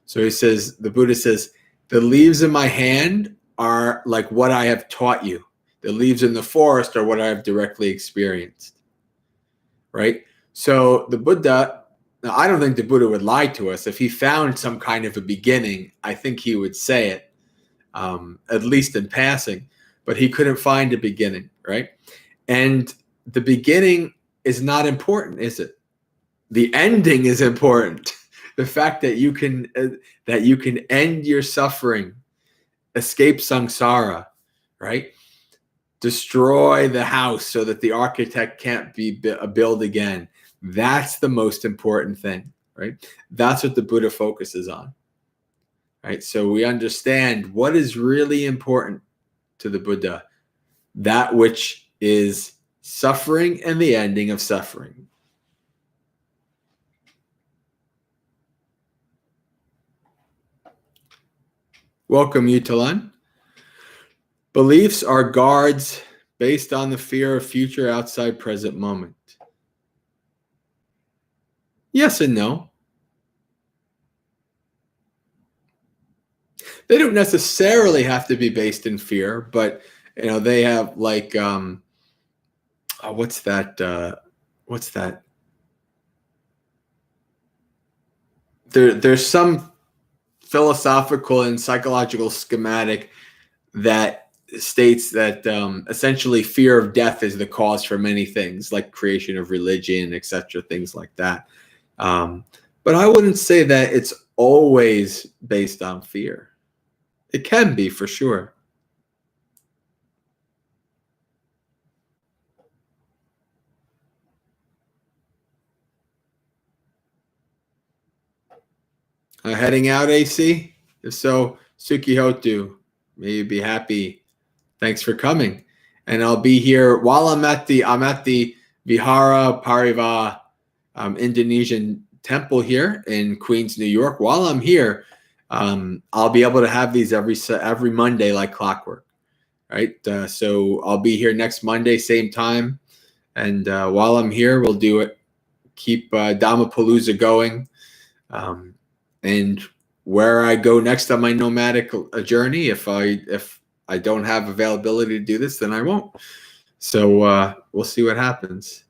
A: So he says, the Buddha says, the leaves in my hand are like what I have taught you. The leaves in the forest are what I have directly experienced. Right? So the Buddha, now I don't think the Buddha would lie to us. If he found some kind of a beginning, I think he would say it, at least in passing. But he couldn't find a beginning, right? And the beginning is not important, is it? The ending is important. The fact that you can end your suffering, escape samsara, right? Destroy the house so that the architect can't build again. That's the most important thing, right? That's what the Buddha focuses on, right? So we understand what is really important to the Buddha, that which is suffering and the ending of suffering. Welcome, Yutalan. Beliefs are guards based on the fear of future outside present moment. Yes and no. They don't necessarily have to be based in fear, but they have like what's that? There's some philosophical and psychological schematic that states that essentially fear of death is the cause for many things, like creation of religion, etc., things like that. But I wouldn't say that it's always based on fear. It can be, for sure. Heading out, AC? If so, Sukihotu, may you be happy. Thanks for coming. And I'll be here while I'm at the Vihara Pariva Indonesian temple here in Queens, New York. While I'm here, I'll be able to have these every Monday like clockwork, right? So I'll be here next Monday, same time. And while I'm here, we'll do it. Keep Dhammapalooza going. And where I go next on my nomadic journey, if I don't have availability to do this, then I won't. So we'll see what happens.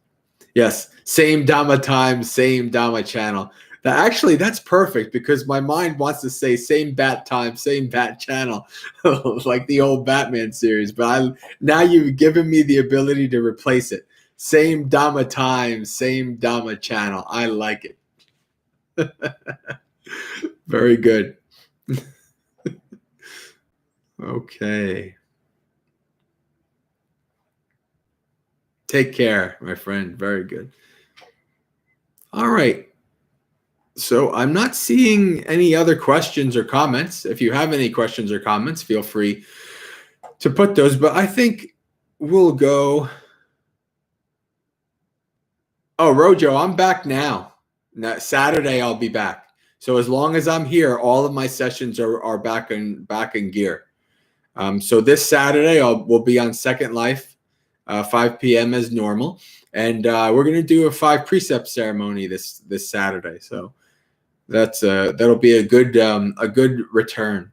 A: Yes, same Dhamma time, same Dhamma channel. That's perfect because my mind wants to say same bat time, same bat channel, like the old Batman series. But now you've given me the ability to replace it. Same Dhamma time, same Dhamma channel. I like it. Very good. Okay. Take care, my friend. Very good. All right. So I'm not seeing any other questions or comments. If you have any questions or comments, feel free to put those. But I think we'll go. Oh, Rojo, I'm back now. Saturday, I'll be back. So as long as I'm here, all of my sessions are back in gear. So this Saturday, we'll be on Second Life. 5 p.m. as normal. And we're going to do a 5 precept ceremony this Saturday. So that'll be a good return.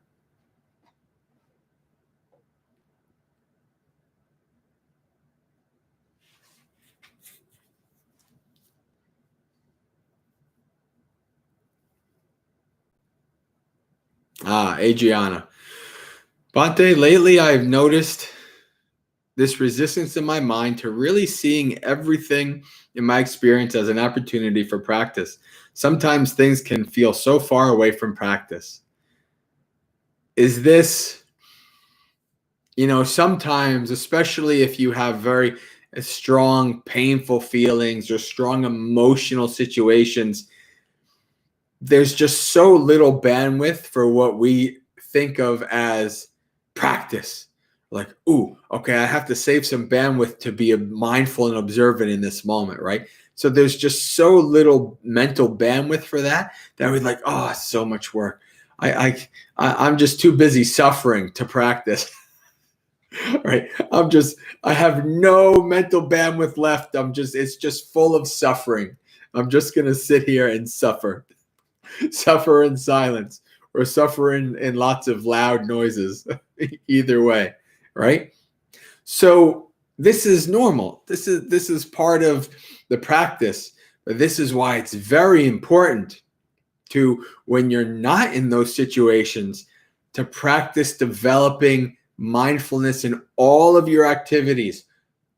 A: Adriana. Bhante, lately I've noticed this resistance in my mind to really seeing everything in my experience as an opportunity for practice. Sometimes things can feel so far away from practice. Is this, sometimes, especially if you have very strong, painful feelings or strong emotional situations, there's just so little bandwidth for what we think of as practice. Like, ooh, okay, I have to save some bandwidth to be mindful and observant in this moment, right? So there's just so little mental bandwidth for that we're like, oh, it's so much work. I'm just too busy suffering to practice. Right? I have no mental bandwidth left. It's just full of suffering. I'm just gonna sit here and suffer in silence, or suffer in lots of loud noises. Either way, right? So this is normal. This is part of the practice. But this is why it's very important to, when you're not in those situations, to practice developing mindfulness in all of your activities,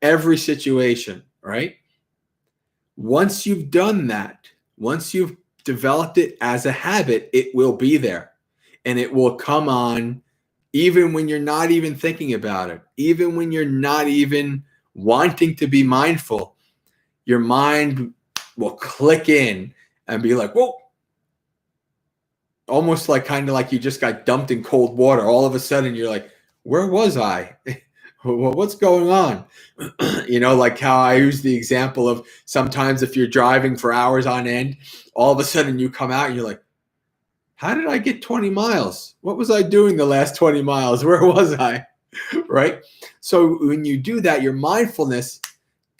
A: every situation, right? Once you've done that, once you've developed it as a habit, it will be there, and it will come on even when you're not even thinking about it, even when you're not even wanting to be mindful. Your mind will click in and be like, whoa, almost like kind of like you just got dumped in cold water. All of a sudden you're like, where was I? What's going on? Like how I use the example of sometimes if you're driving for hours on end, all of a sudden you come out and you're like, how did I get 20 miles? What was I doing the last 20 miles? Where was I? Right? So when you do that, your mindfulness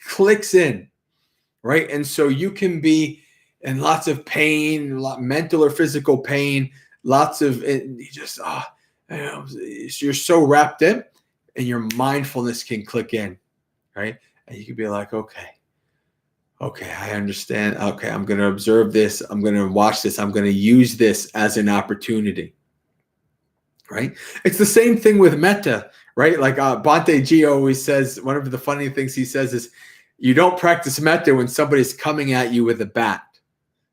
A: clicks in, right? And so you can be in lots of pain, mental or physical pain, you're so wrapped in, and your mindfulness can click in, right? And you can be like, okay, I understand. Okay, I'm going to observe this. I'm going to watch this. I'm going to use this as an opportunity, right? It's the same thing with metta, right? Like Bhante Ji always says, one of the funny things he says is, you don't practice metta when somebody's coming at you with a bat.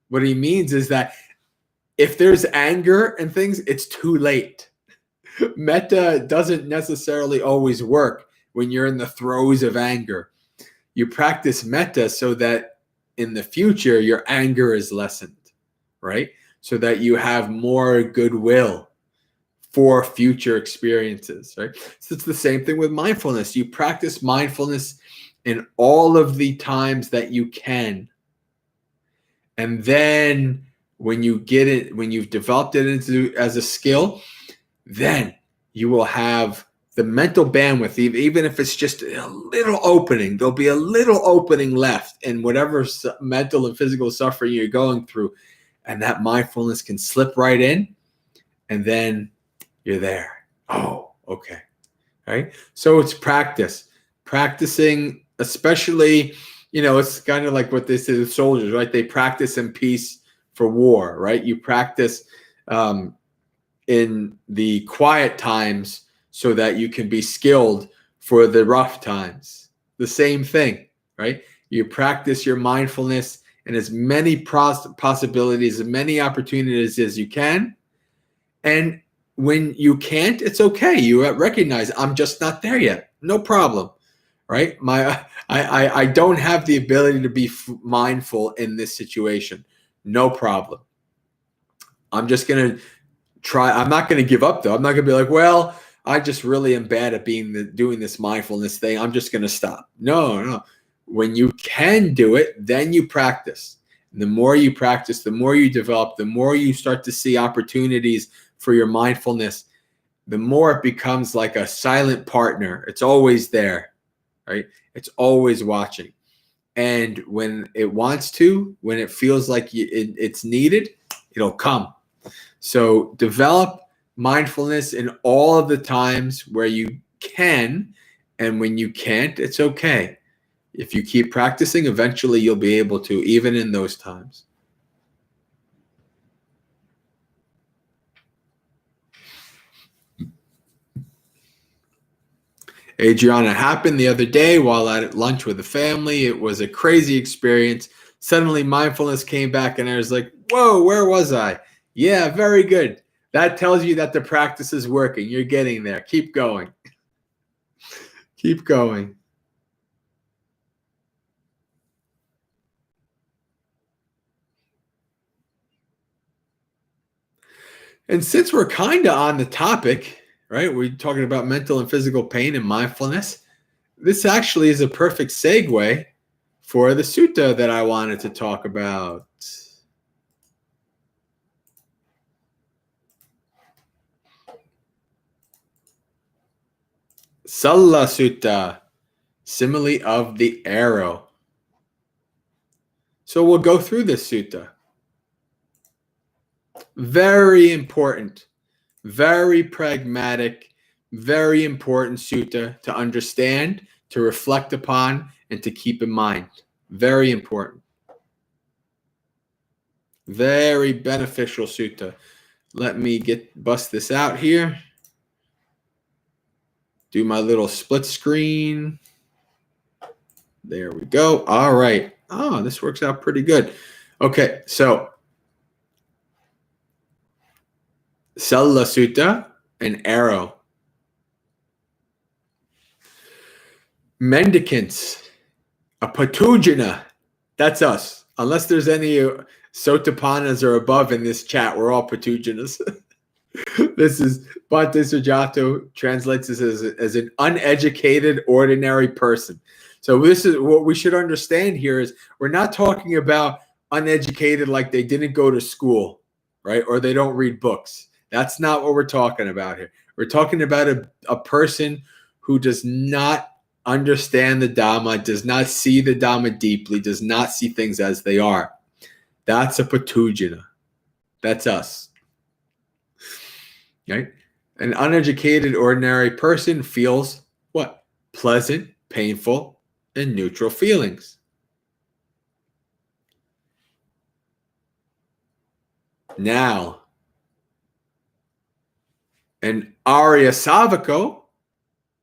A: What he means is that if there's anger and things, it's too late. Metta doesn't necessarily always work when you're in the throes of anger. You practice metta so that in the future, your anger is lessened, right? So that you have more goodwill for future experiences, right? So it's the same thing with mindfulness. You practice mindfulness in all of the times that you can. And then when you get it, when you've developed it into as a skill, then you will have the mental bandwidth, even if it's just a little opening, there'll be a little opening left in whatever mental and physical suffering you're going through. And that mindfulness can slip right in, and then you're there. Oh, okay. Right? So it's practicing, especially, it's kind of like what they say to soldiers, right? They practice in peace for war, right? You practice in the quiet times so that you can be skilled for the rough times. The same thing, right? You practice your mindfulness in as many possibilities, as many opportunities as you can. And when you can't, it's okay. You recognize, I'm just not there yet. No problem, right? I don't have the ability to be mindful in this situation. No problem. I'm just going to try. I'm not going to give up, though. I'm not going to be like, well, I just really am bad at doing this mindfulness thing. I'm just going to stop. No. When you can do it, then you practice. And the more you practice, the more you develop, the more you start to see opportunities for your mindfulness, the more it becomes like a silent partner. It's always there, right? It's always watching. And when it wants to, when it feels like it's needed, it'll come. So develop mindfulness in all of the times where you can, and when you can't, it's okay. If you keep practicing, eventually you'll be able to, even in those times. Adriana, happened the other day while at lunch with the family. It was a crazy experience. Suddenly mindfulness came back and I was like, whoa, where was I? Yeah, very good. That tells you that the practice is working. You're getting there. Keep going. Keep going. And since we're kind of on the topic, right? We're talking about mental and physical pain and mindfulness. This actually is a perfect segue for the sutta that I wanted to talk about. Salla Sutta, simile of the arrow. So we'll go through this sutta. Very important, very pragmatic, very important sutta to understand, to reflect upon, and to keep in mind. Very important. Very beneficial sutta. Let me bust this out here. Do my little split screen. There we go. All right. Oh, this works out pretty good. Okay, so Salla Sutta, an arrow. Mendicants, a patujana. That's us. Unless there's any Sotapannas or above in this chat, we're all patujanas. This is Bhante Sujato translates this as an uneducated, ordinary person. So this is what we should understand here is we're not talking about uneducated like they didn't go to school, right? Or they don't read books. That's not what we're talking about here. We're talking about a person who does not understand the Dhamma, does not see the Dhamma deeply, does not see things as they are. That's a patujana. That's us. Right? An uneducated, ordinary person feels what? Pleasant, painful, and neutral feelings. Now, an Arya Savako,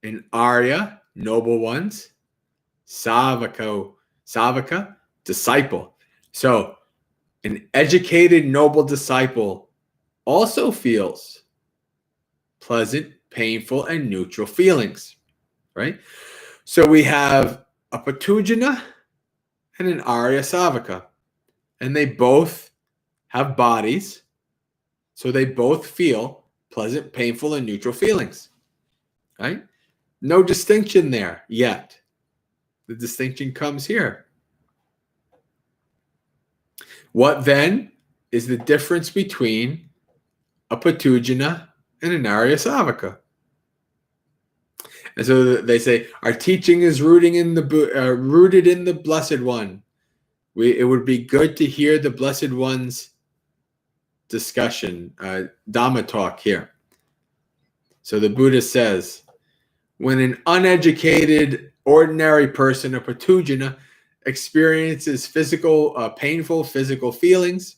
A: an Arya, noble ones, Savaka, disciple. So, an educated, noble disciple also feels pleasant, painful, and neutral feelings, right? So we have a patujana and an Arya Savaka, and they both have bodies, so they both feel pleasant, painful, and neutral feelings, right? No distinction there yet. The distinction comes here. What then is the difference between a patujana and an Arya Savaka? And so they say our teaching is rooted in the Blessed One. It would be good to hear the Blessed One's discussion, Dhamma talk here. So the Buddha says, when an uneducated, ordinary person, a patujana, experiences painful physical feelings,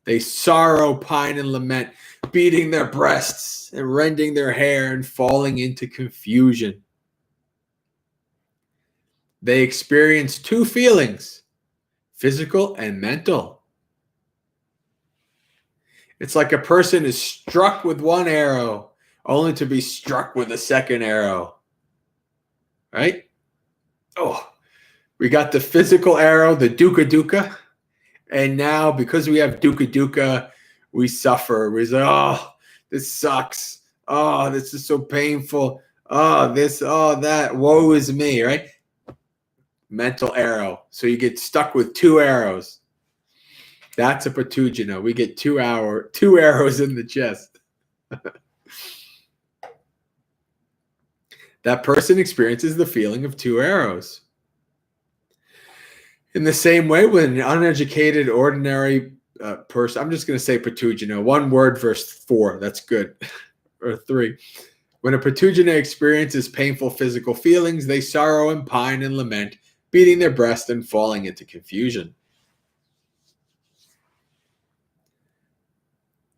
A: they sorrow, pine, and lament, beating their breasts and rending their hair and falling into confusion. They experience two feelings, physical and mental. It's like a person is struck with one arrow, only to be struck with a second arrow. Right? Oh, we got the physical arrow, the dukkha dukkha. And now, because we have dukkha dukkha, we suffer. We say, oh, this sucks. Oh, this is so painful. Oh, this, oh, that. Woe is me, right? Mental arrow. So you get stuck with two arrows. That's a patujana. We get two arrows in the chest. That person experiences the feeling of two arrows. In the same way, when an uneducated, ordinary person, I'm just going to say patujana, one word, verse 4, that's good, or 3. When a patujana experiences painful physical feelings, they sorrow and pine and lament, beating their breast and falling into confusion.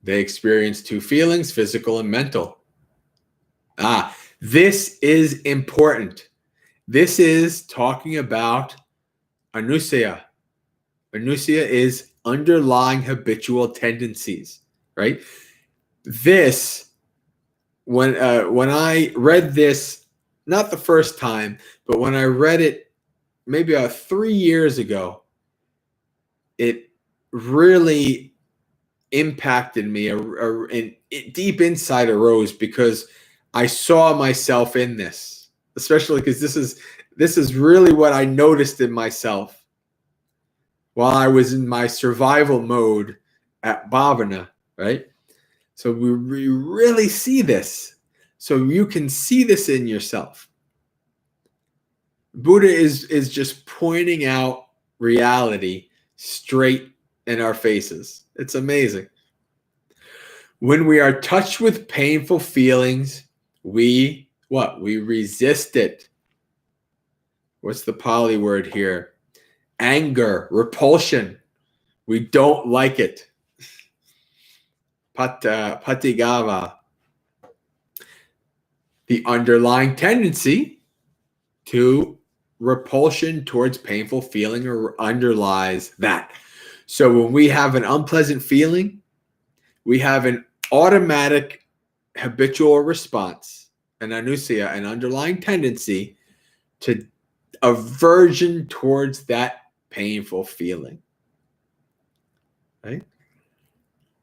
A: They experience two feelings, physical and mental. This is important. This is talking about anusaya. Anusaya is underlying habitual tendencies, right? This, when I read this, not the first time, but when I read it maybe 3 years ago, it really impacted me. And deep inside arose because I saw myself in this, especially because this is really what I noticed in myself while I was in my survival mode at Bhavana, right? So we really see this. So you can see this in yourself. Buddha is just pointing out reality straight in our faces. It's amazing. When we are touched with painful feelings, we resist it. What's the Pali word here? Anger, repulsion. We don't like it. Patigava. The underlying tendency to repulsion towards painful feeling or underlies that. So when we have an unpleasant feeling, we have an automatic habitual response, an anusaya, an underlying tendency to aversion towards that painful feeling. Right?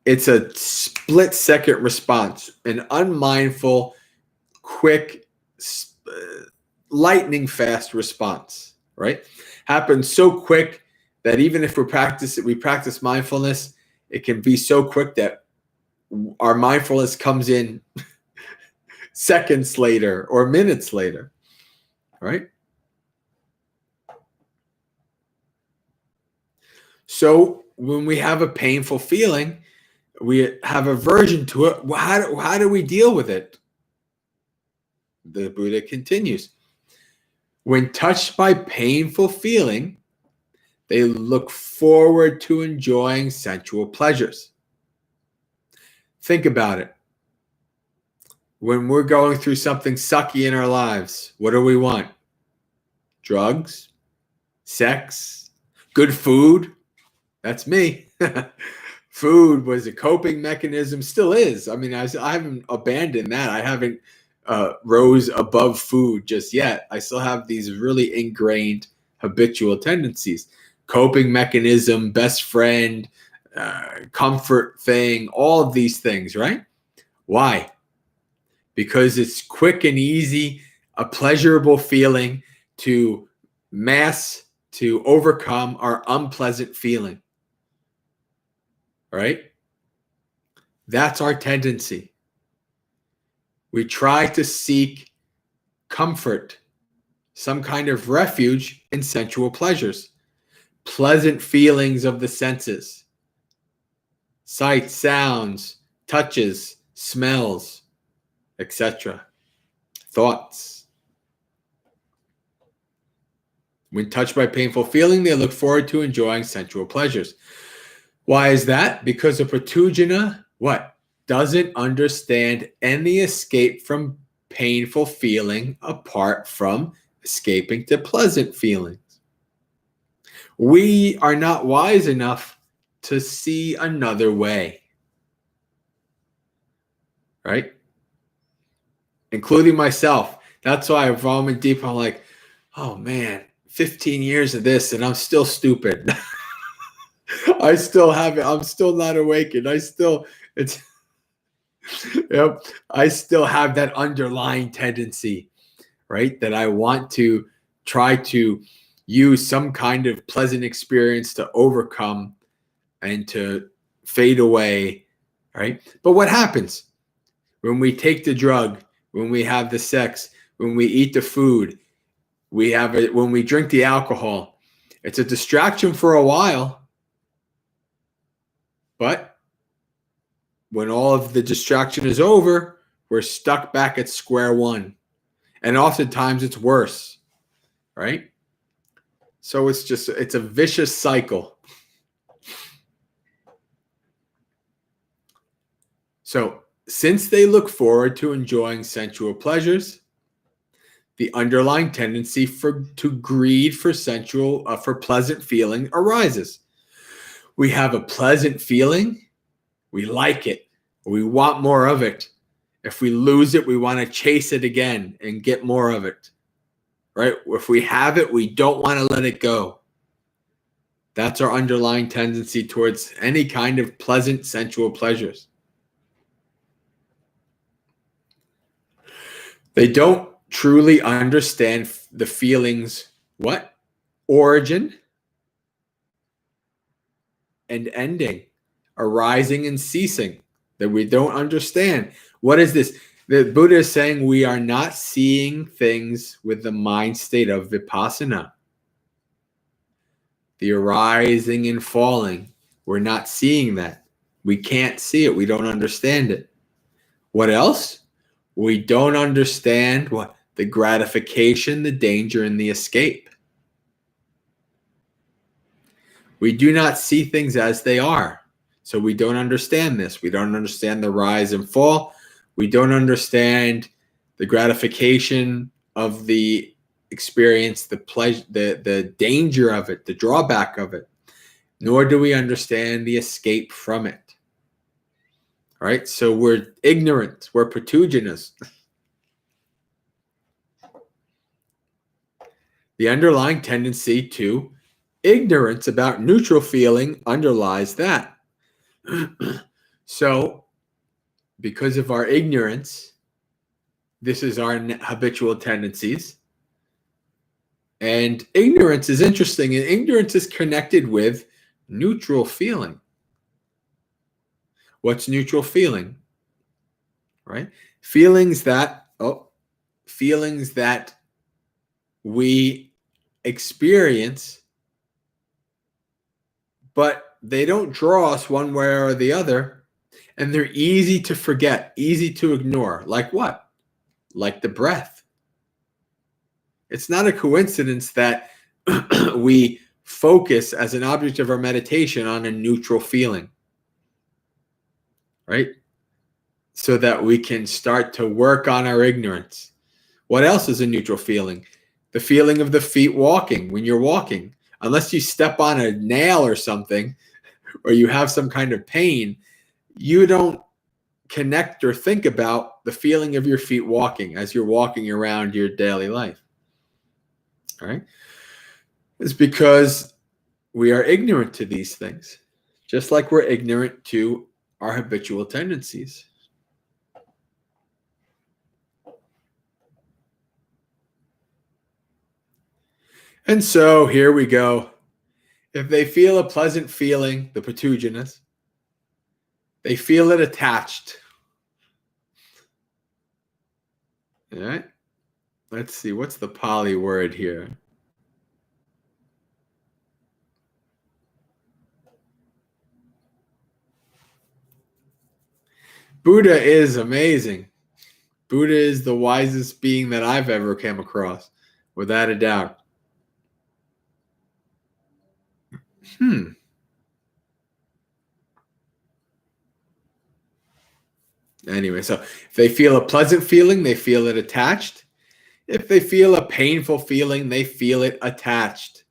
A: It's a split-second response, an unmindful, quick, lightning-fast response. Right? Happens so quick that even if we practice mindfulness, it can be so quick that our mindfulness comes in seconds later or minutes later, right? So when we have a painful feeling, we have aversion to it. How do we deal with it? The Buddha continues. When touched by painful feeling, they look forward to enjoying sensual pleasures. Think about it. When we're going through something sucky in our lives, what do we want? Drugs, sex, good food. That's me. Food was a coping mechanism, still is. I mean, I haven't abandoned that. I haven't rose above food just yet. I still have these really ingrained habitual tendencies. Coping mechanism, best friend, comfort thing, all of these things, right? Why? Because it's quick and easy, a pleasurable feeling to overcome our unpleasant feeling. Right? That's our tendency. We try to seek comfort, some kind of refuge in sensual pleasures, pleasant feelings of the senses, sights, sounds, touches, smells, etc. Thoughts. When touched by painful feeling, they look forward to enjoying sensual pleasures. Why is that? Because a pratujana, doesn't understand any escape from painful feeling apart from escaping to pleasant feelings. We are not wise enough to see another way. Right? Including myself. That's why I've fallen deep. I'm like, oh man, 15 years of this and I'm still stupid. I still have it. I'm still not awakened. I still have that underlying tendency, right? That I want to try to use some kind of pleasant experience to overcome and to fade away, right? But what happens when we take the drug, when we have the sex, when we eat the food, we have it when we drink the alcohol. It's a distraction for a while, but when all of the distraction is over, we're stuck back at square one. And oftentimes it's worse, right? So it's a vicious cycle. So since they look forward to enjoying sensual pleasures, the underlying tendency to greed for for pleasant feeling arises. We have a pleasant feeling, we like it, we want more of it. If we lose it, we want to chase it again and get more of it, right? If we have it, we don't want to let it go. That's our underlying tendency towards any kind of pleasant sensual pleasures. They don't truly understand the feeling's what? Origin and ending, arising and ceasing, that we don't understand. What is this? The Buddha is saying we are not seeing things with the mind state of vipassana. The arising and falling, we're not seeing that. We can't see it. We don't understand it. What else? We don't understand what? The gratification, the danger, and the escape. We do not see things as they are. So we don't understand this. We don't understand the rise and fall. We don't understand the gratification of the experience, the pleasure, the danger of it, the drawback of it. Nor do we understand the escape from it. All right? So we're ignorant. We're patuginas. The underlying tendency to ignorance about neutral feeling underlies that. So, because of our ignorance, this is our habitual tendencies. And ignorance is interesting, and ignorance is connected with neutral feeling. What's neutral feeling? Right? Feelings that we experience, but they don't draw us one way or the other, and they're easy to forget, easy to ignore. Like what? Like the breath. It's not a coincidence that we focus as an object of our meditation on a neutral feeling, right? So that we can start to work on our ignorance. What else is a neutral feeling? The feeling of the feet walking when you're walking. Unless you step on a nail or something, or you have some kind of pain, you don't connect or think about the feeling of your feet walking as you're walking around your daily life. All right? It's because we are ignorant to these things, just like we're ignorant to our habitual tendencies. And so here we go. If they feel a pleasant feeling, the patuginas, they feel it attached. All right? Let's see, what's the Pali word here? Buddha is amazing. Buddha is the wisest being that I've ever come across, without a doubt. Anyway, so if they feel a pleasant feeling, they feel it attached. If they feel a painful feeling, they feel it attached.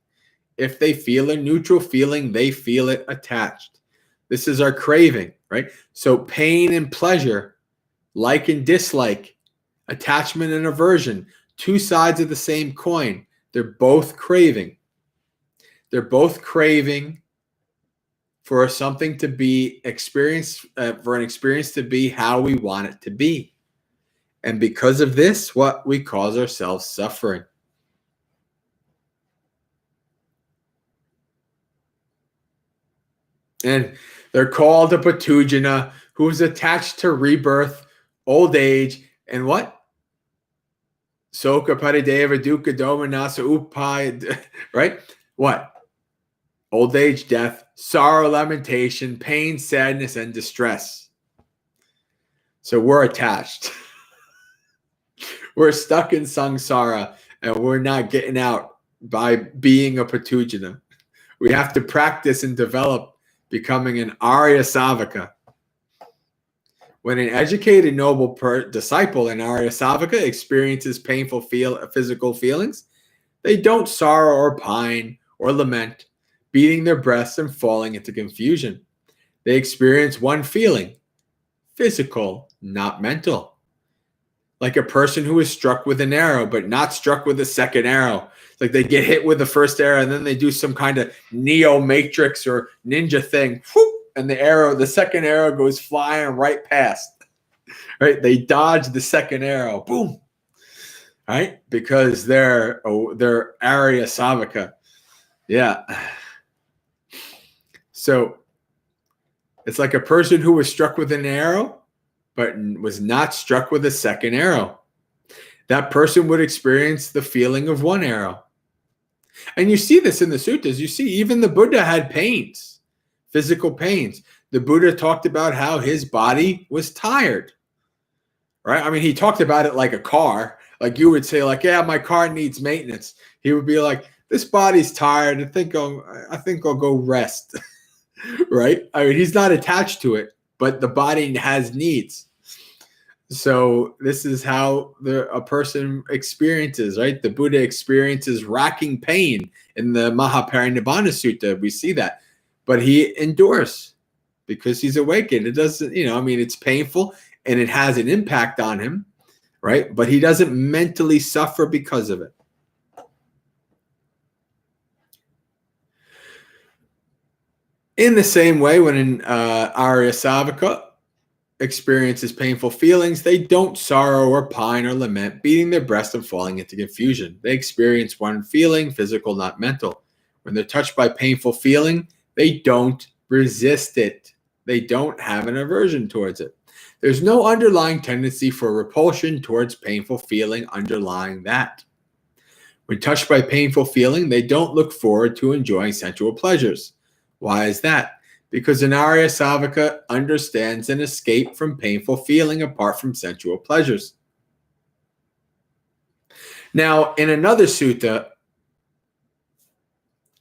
A: If they feel a neutral feeling, they feel it attached. This is our craving, right? So pain and pleasure, like and dislike, attachment and aversion, two sides of the same coin. They're both craving. They're both craving for something to be experienced, for an experience to be how we want it to be. And because of this, what we cause ourselves suffering. And they're called a patugina, who is attached to rebirth, old age, and what? Soka parideva dukkha domanasa upai, right? What? Old age, death, sorrow, lamentation, pain, sadness, and distress. So we're attached. We're stuck in samsara, and we're not getting out by being a patujana. We have to practice and develop becoming an Arya Savaka. When an educated, noble disciple in Arya Savaka experiences painful physical feelings, they don't sorrow or pine or lament, beating their breasts and falling into confusion. They experience one feeling, physical, not mental. Like a person who is struck with an arrow, but not struck with a second arrow. Like they get hit with the first arrow and then they do some kind of Neo Matrix or ninja thing. Whoop, and the second arrow goes flying right past. Right? They dodge the second arrow. Boom. Right? Because they're Arya Savaka. Yeah. So it's like a person who was struck with an arrow, but was not struck with a second arrow. That person would experience the feeling of one arrow. And you see this in the suttas. You see, even the Buddha had pains, physical pains. The Buddha talked about how his body was tired, right? I mean, he talked about it like a car. Like you would say, like, yeah, my car needs maintenance. He would be like, this body's tired. I think I'll go rest, right? I mean, he's not attached to it, but the body has needs. So this is how a person experiences, right? The Buddha experiences racking pain in the Mahaparinibbana Sutta. We see that. But he endures because he's awakened. It doesn't, it's painful and it has an impact on him, right? But he doesn't mentally suffer because of it. In the same way, when an Arya Savaka experiences painful feelings, they don't sorrow or pine or lament, beating their breast and falling into confusion. They experience one feeling, physical, not mental. When they're touched by painful feeling, they don't resist it. They don't have an aversion towards it. There's no underlying tendency for repulsion towards painful feeling underlying that. When touched by painful feeling, they don't look forward to enjoying sensual pleasures. Why is that? Because an Arya Savaka understands an escape from painful feeling apart from sensual pleasures. Now, in another sutta,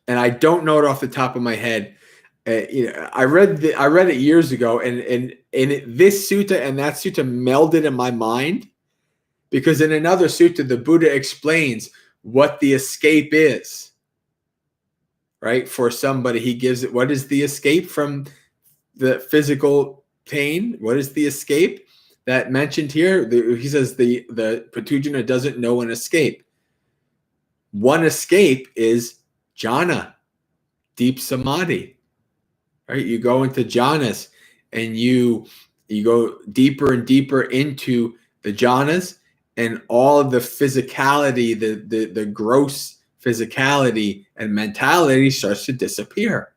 A: and I don't know it off the top of my head, I read it years ago, and this sutta and that sutta melded in my mind, because in another sutta, the Buddha explains what the escape is. Right? For somebody, he gives it, what is the escape from the physical pain? What is the escape that mentioned here? He says the patujana doesn't know an escape. One escape is jhana, deep samadhi. Right? You go into jhanas and you go deeper and deeper into the jhanas, and all of the physicality, the gross physicality and mentality starts to disappear,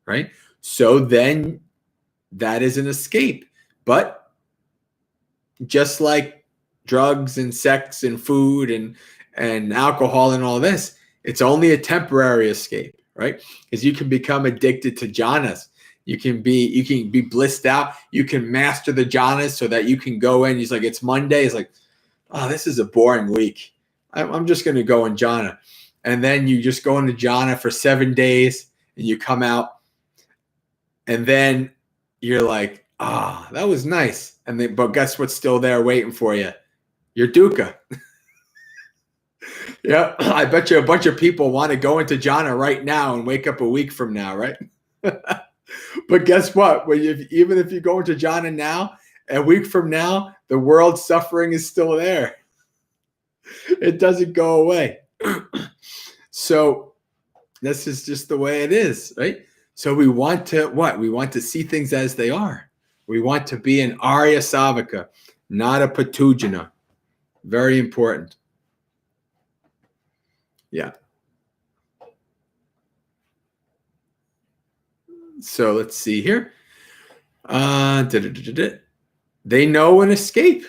A: right? So then that is an escape. But just like drugs and sex and food and alcohol and all this, it's only a temporary escape, right? Because you can become addicted to jhanas. You can be blissed out. You can master the jhanas so that you can go in. He's like, it's Monday. It's like, oh, this is a boring week. I'm just going to go in jhana. And then you just go into jhana for 7 days and you come out. And then you're like, that was nice. But guess what's still there waiting for you? Your dukkha. Yeah, I bet you a bunch of people want to go into jhana right now and wake up a week from now, right? But guess what? Even if you go into jhana now, a week from now, the world's suffering is still there. It doesn't go away. So this is just the way it is, right? So we want to what? We want to see things as they are. We want to be an Arya Savaka, not a Patujana. Very important. Yeah. So let's see here. They know an escape,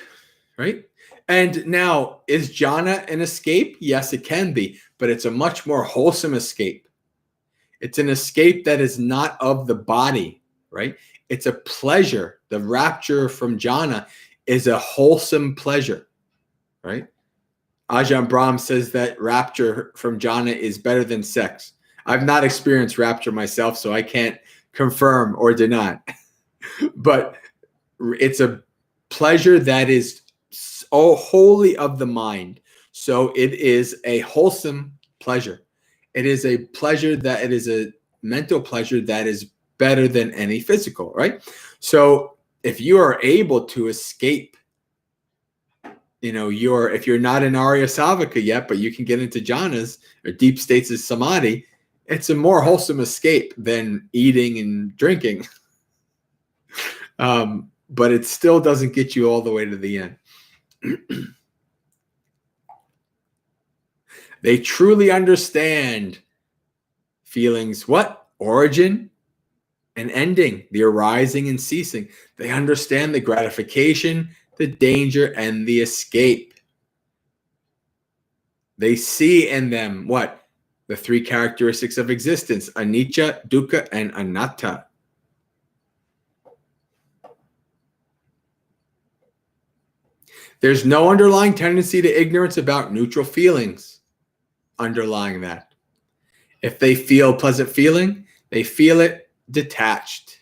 A: right? And now, is jhana an escape? Yes, it can be, but it's a much more wholesome escape. It's an escape that is not of the body, right? It's a pleasure. The rapture from jhana is a wholesome pleasure, right? Ajahn Brahm says that rapture from jhana is better than sex. I've not experienced rapture myself, so I can't confirm or deny. But it's a pleasure that is wholly of the mind. So it is a wholesome pleasure. It is a pleasure that it is a mental pleasure that is better than any physical, right? So if you are able to escape, if you're not in Arya Savaka yet, but you can get into jhanas or deep states of samadhi, it's a more wholesome escape than eating and drinking. But it still doesn't get you all the way to the end. They truly understand feelings, what? Origin and ending, the arising and ceasing. They understand the gratification, the danger, and the escape. They see in them what? The three characteristics of existence, anicca, dukkha, and anatta. There's no underlying tendency to ignorance about neutral feelings underlying that. If they feel pleasant feeling, they feel it detached.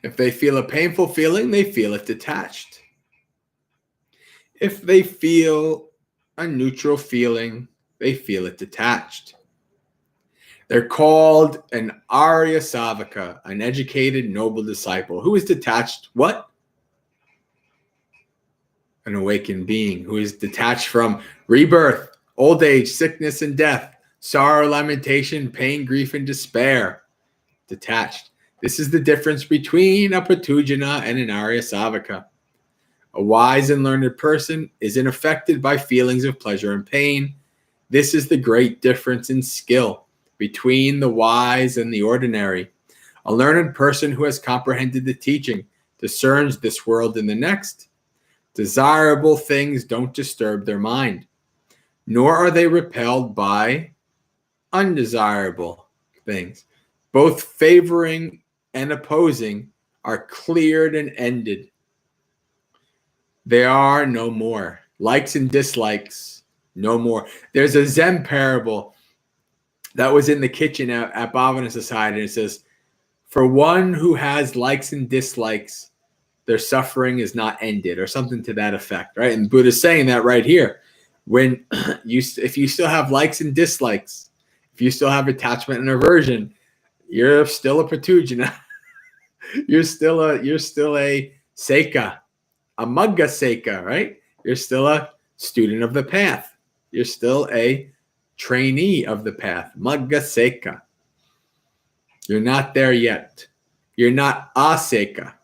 A: If they feel a painful feeling, they feel it detached. If they feel a neutral feeling, they feel it detached. They're called an Arya Savaka, an educated, noble disciple. Who is detached? What? An awakened being who is detached from rebirth, old age, sickness, and death, sorrow, lamentation, pain, grief, and despair. Detached. This is the difference between a Patujana and an Arya Savaka. A wise and learned person isn't affected by feelings of pleasure and pain. This is the great difference in skill between the wise and the ordinary. A learned person who has comprehended the teaching discerns this world and the next. Desirable things don't disturb their mind, nor are they repelled by undesirable things. Both favoring and opposing are cleared and ended. They are no more. Likes and dislikes, no more. There's a Zen parable that was in the kitchen at Bhavana Society. And it says, for one who has likes and dislikes, their suffering is not ended, or something to that effect, right? And Buddha's saying that right here. When if you still have likes and dislikes, if you still have attachment and aversion, you're still a Patujana. you're still a Seka, a Magga Seka, right? You're still a student of the path. You're still a trainee of the path, Magga Seka. You're not there yet. You're not Aseka.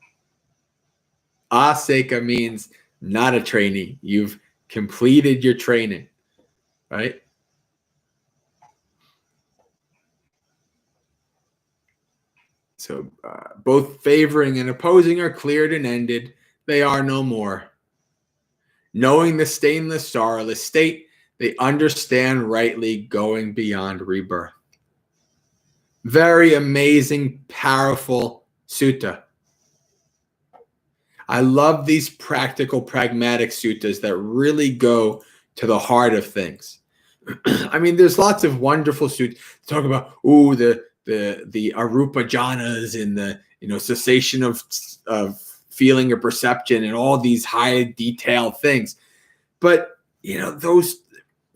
A: Aseka means not a trainee. You've completed your training, right? So both favoring and opposing are cleared and ended. They are no more. Knowing the stainless, sorrowless state, they understand rightly going beyond rebirth. Very amazing, powerful sutta. I love these practical, pragmatic suttas that really go to the heart of things. I mean, there's lots of wonderful suttas talk about, the arupa jhanas and the cessation of feeling or perception and all these high detailed things. But those,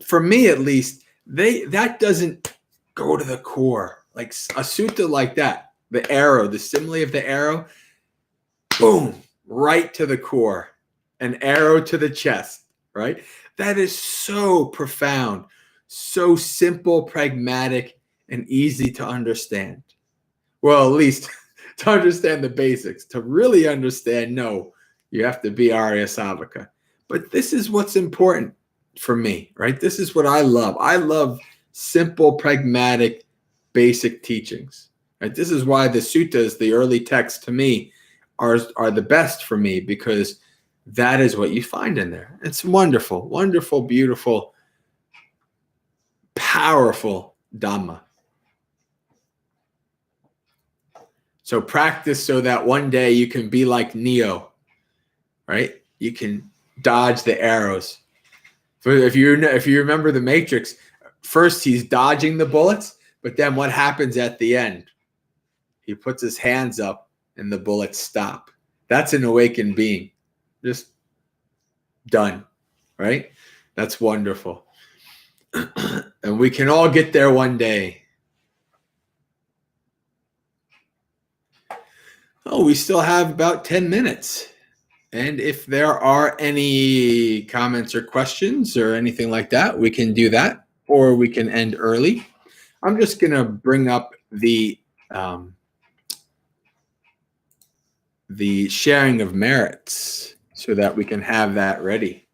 A: for me at least, that doesn't go to the core. Like a sutta like that, the arrow, the simile of the arrow, boom, right to the core, an arrow to the chest, right? That is so profound, so simple, pragmatic, and easy to understand. Well, at least to understand the basics. To really understand, no, you have to be Arya Savaka. But this is what's important for me, right? This is what I love. I love simple, pragmatic, basic teachings, Right? This is why the suttas, the early texts to me, are the best for me, because that is what you find in there. It's wonderful, wonderful, beautiful, powerful Dhamma. So practice so that one day you can be like Neo, right? You can dodge the arrows. So if you remember the Matrix, first he's dodging the bullets, but then what happens at the end? He puts his hands up and the bullets stop. That's an awakened being. Just done, right? That's wonderful. And we can all get there one day. Oh, we still have about 10 minutes. And if there are any comments or questions or anything like that, we can do that, or we can end early. I'm just going to bring up the sharing of merits so that we can have that ready.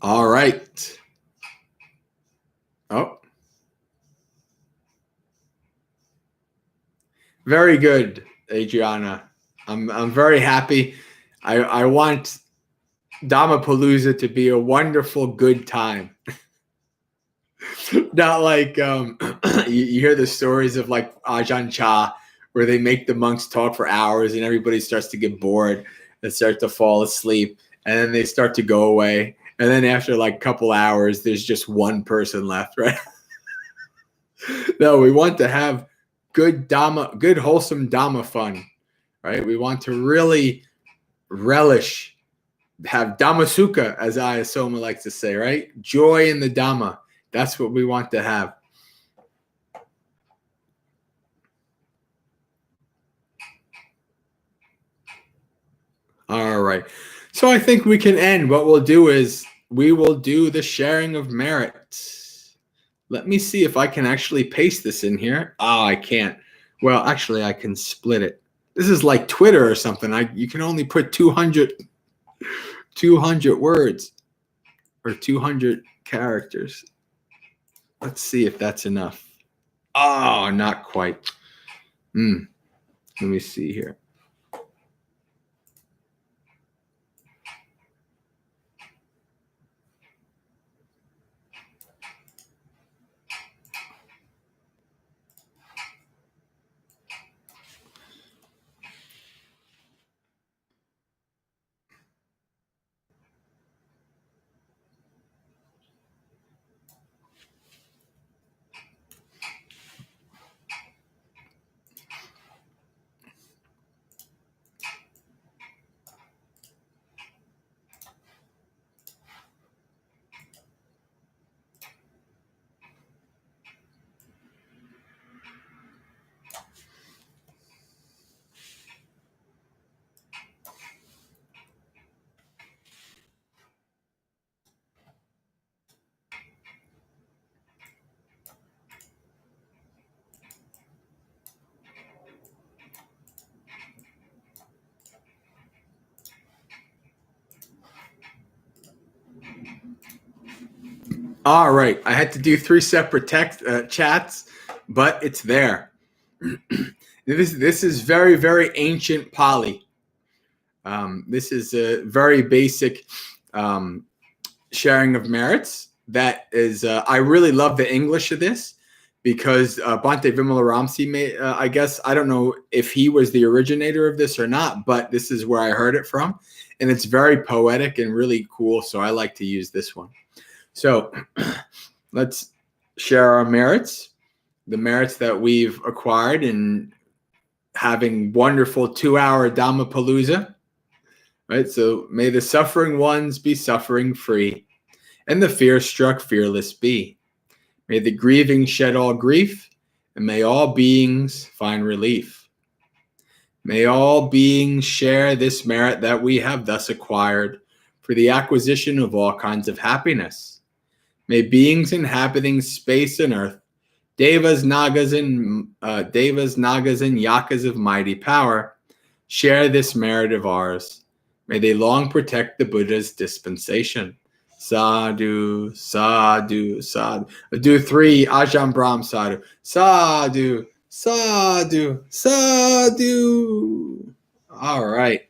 A: All right. Oh. Very good, Adriana. I'm very happy. I want Dhammapalooza to be a wonderful, good time. Not like you hear the stories of like Ajahn Chah, where they make the monks talk for hours and everybody starts to get bored and start to fall asleep, and then they start to go away. And then after like a couple hours, there's just one person left, right? No, we want to have good Dhamma, good wholesome Dhamma fun, right? We want to really relish, have Dhamma Sukha, as Ayasoma likes to say, right? Joy in the Dhamma. That's what we want to have. All right. So I think we can end. What we'll do is we will do the sharing of merit. Let me see if I can actually paste this in here. Oh, I can't. Well, actually, I can split it. This is like Twitter or something. You can only put 200 words or 200 characters. Let's see if that's enough. Oh, not quite. Let me see here. All right. I had to do 3 separate chats, but it's there. This is very, very ancient Pali. This is a very basic sharing of merits. That is, I really love the English of this because Bhante Vimalaramsi, I guess, I don't know if he was the originator of this or not, but this is where I heard it from. And it's very poetic and really cool. So I like to use this one. So let's share our merits, the merits that we've acquired in having wonderful 2-hour Dhammapalooza, right? So may the suffering ones be suffering free, and the fear-struck fearless be. May the grieving shed all grief, and may all beings find relief. May all beings share this merit that we have thus acquired, for the acquisition of all kinds of happiness. May beings inhabiting space and earth, devas, nagas, and yakas of mighty power, share this merit of ours. May they long protect the Buddha's dispensation. Sadhu, sadhu, sadhu. Do 3 Ajahn Brahm sadhu. Sadhu, sadhu, sadhu. All right.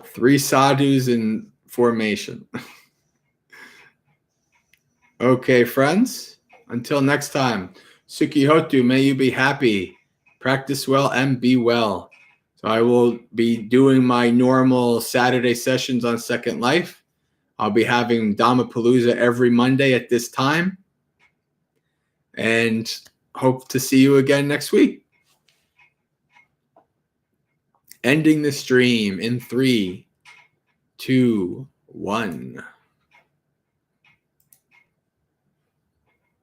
A: 3 sadhus in formation. Okay, friends. Until next time. Sukhi Hotu, may you be happy. Practice well and be well. So I will be doing my normal Saturday sessions on Second Life. I'll be having Dhammapalooza every Monday at this time. And hope to see you again next week. Ending the stream in 3, 2, 1.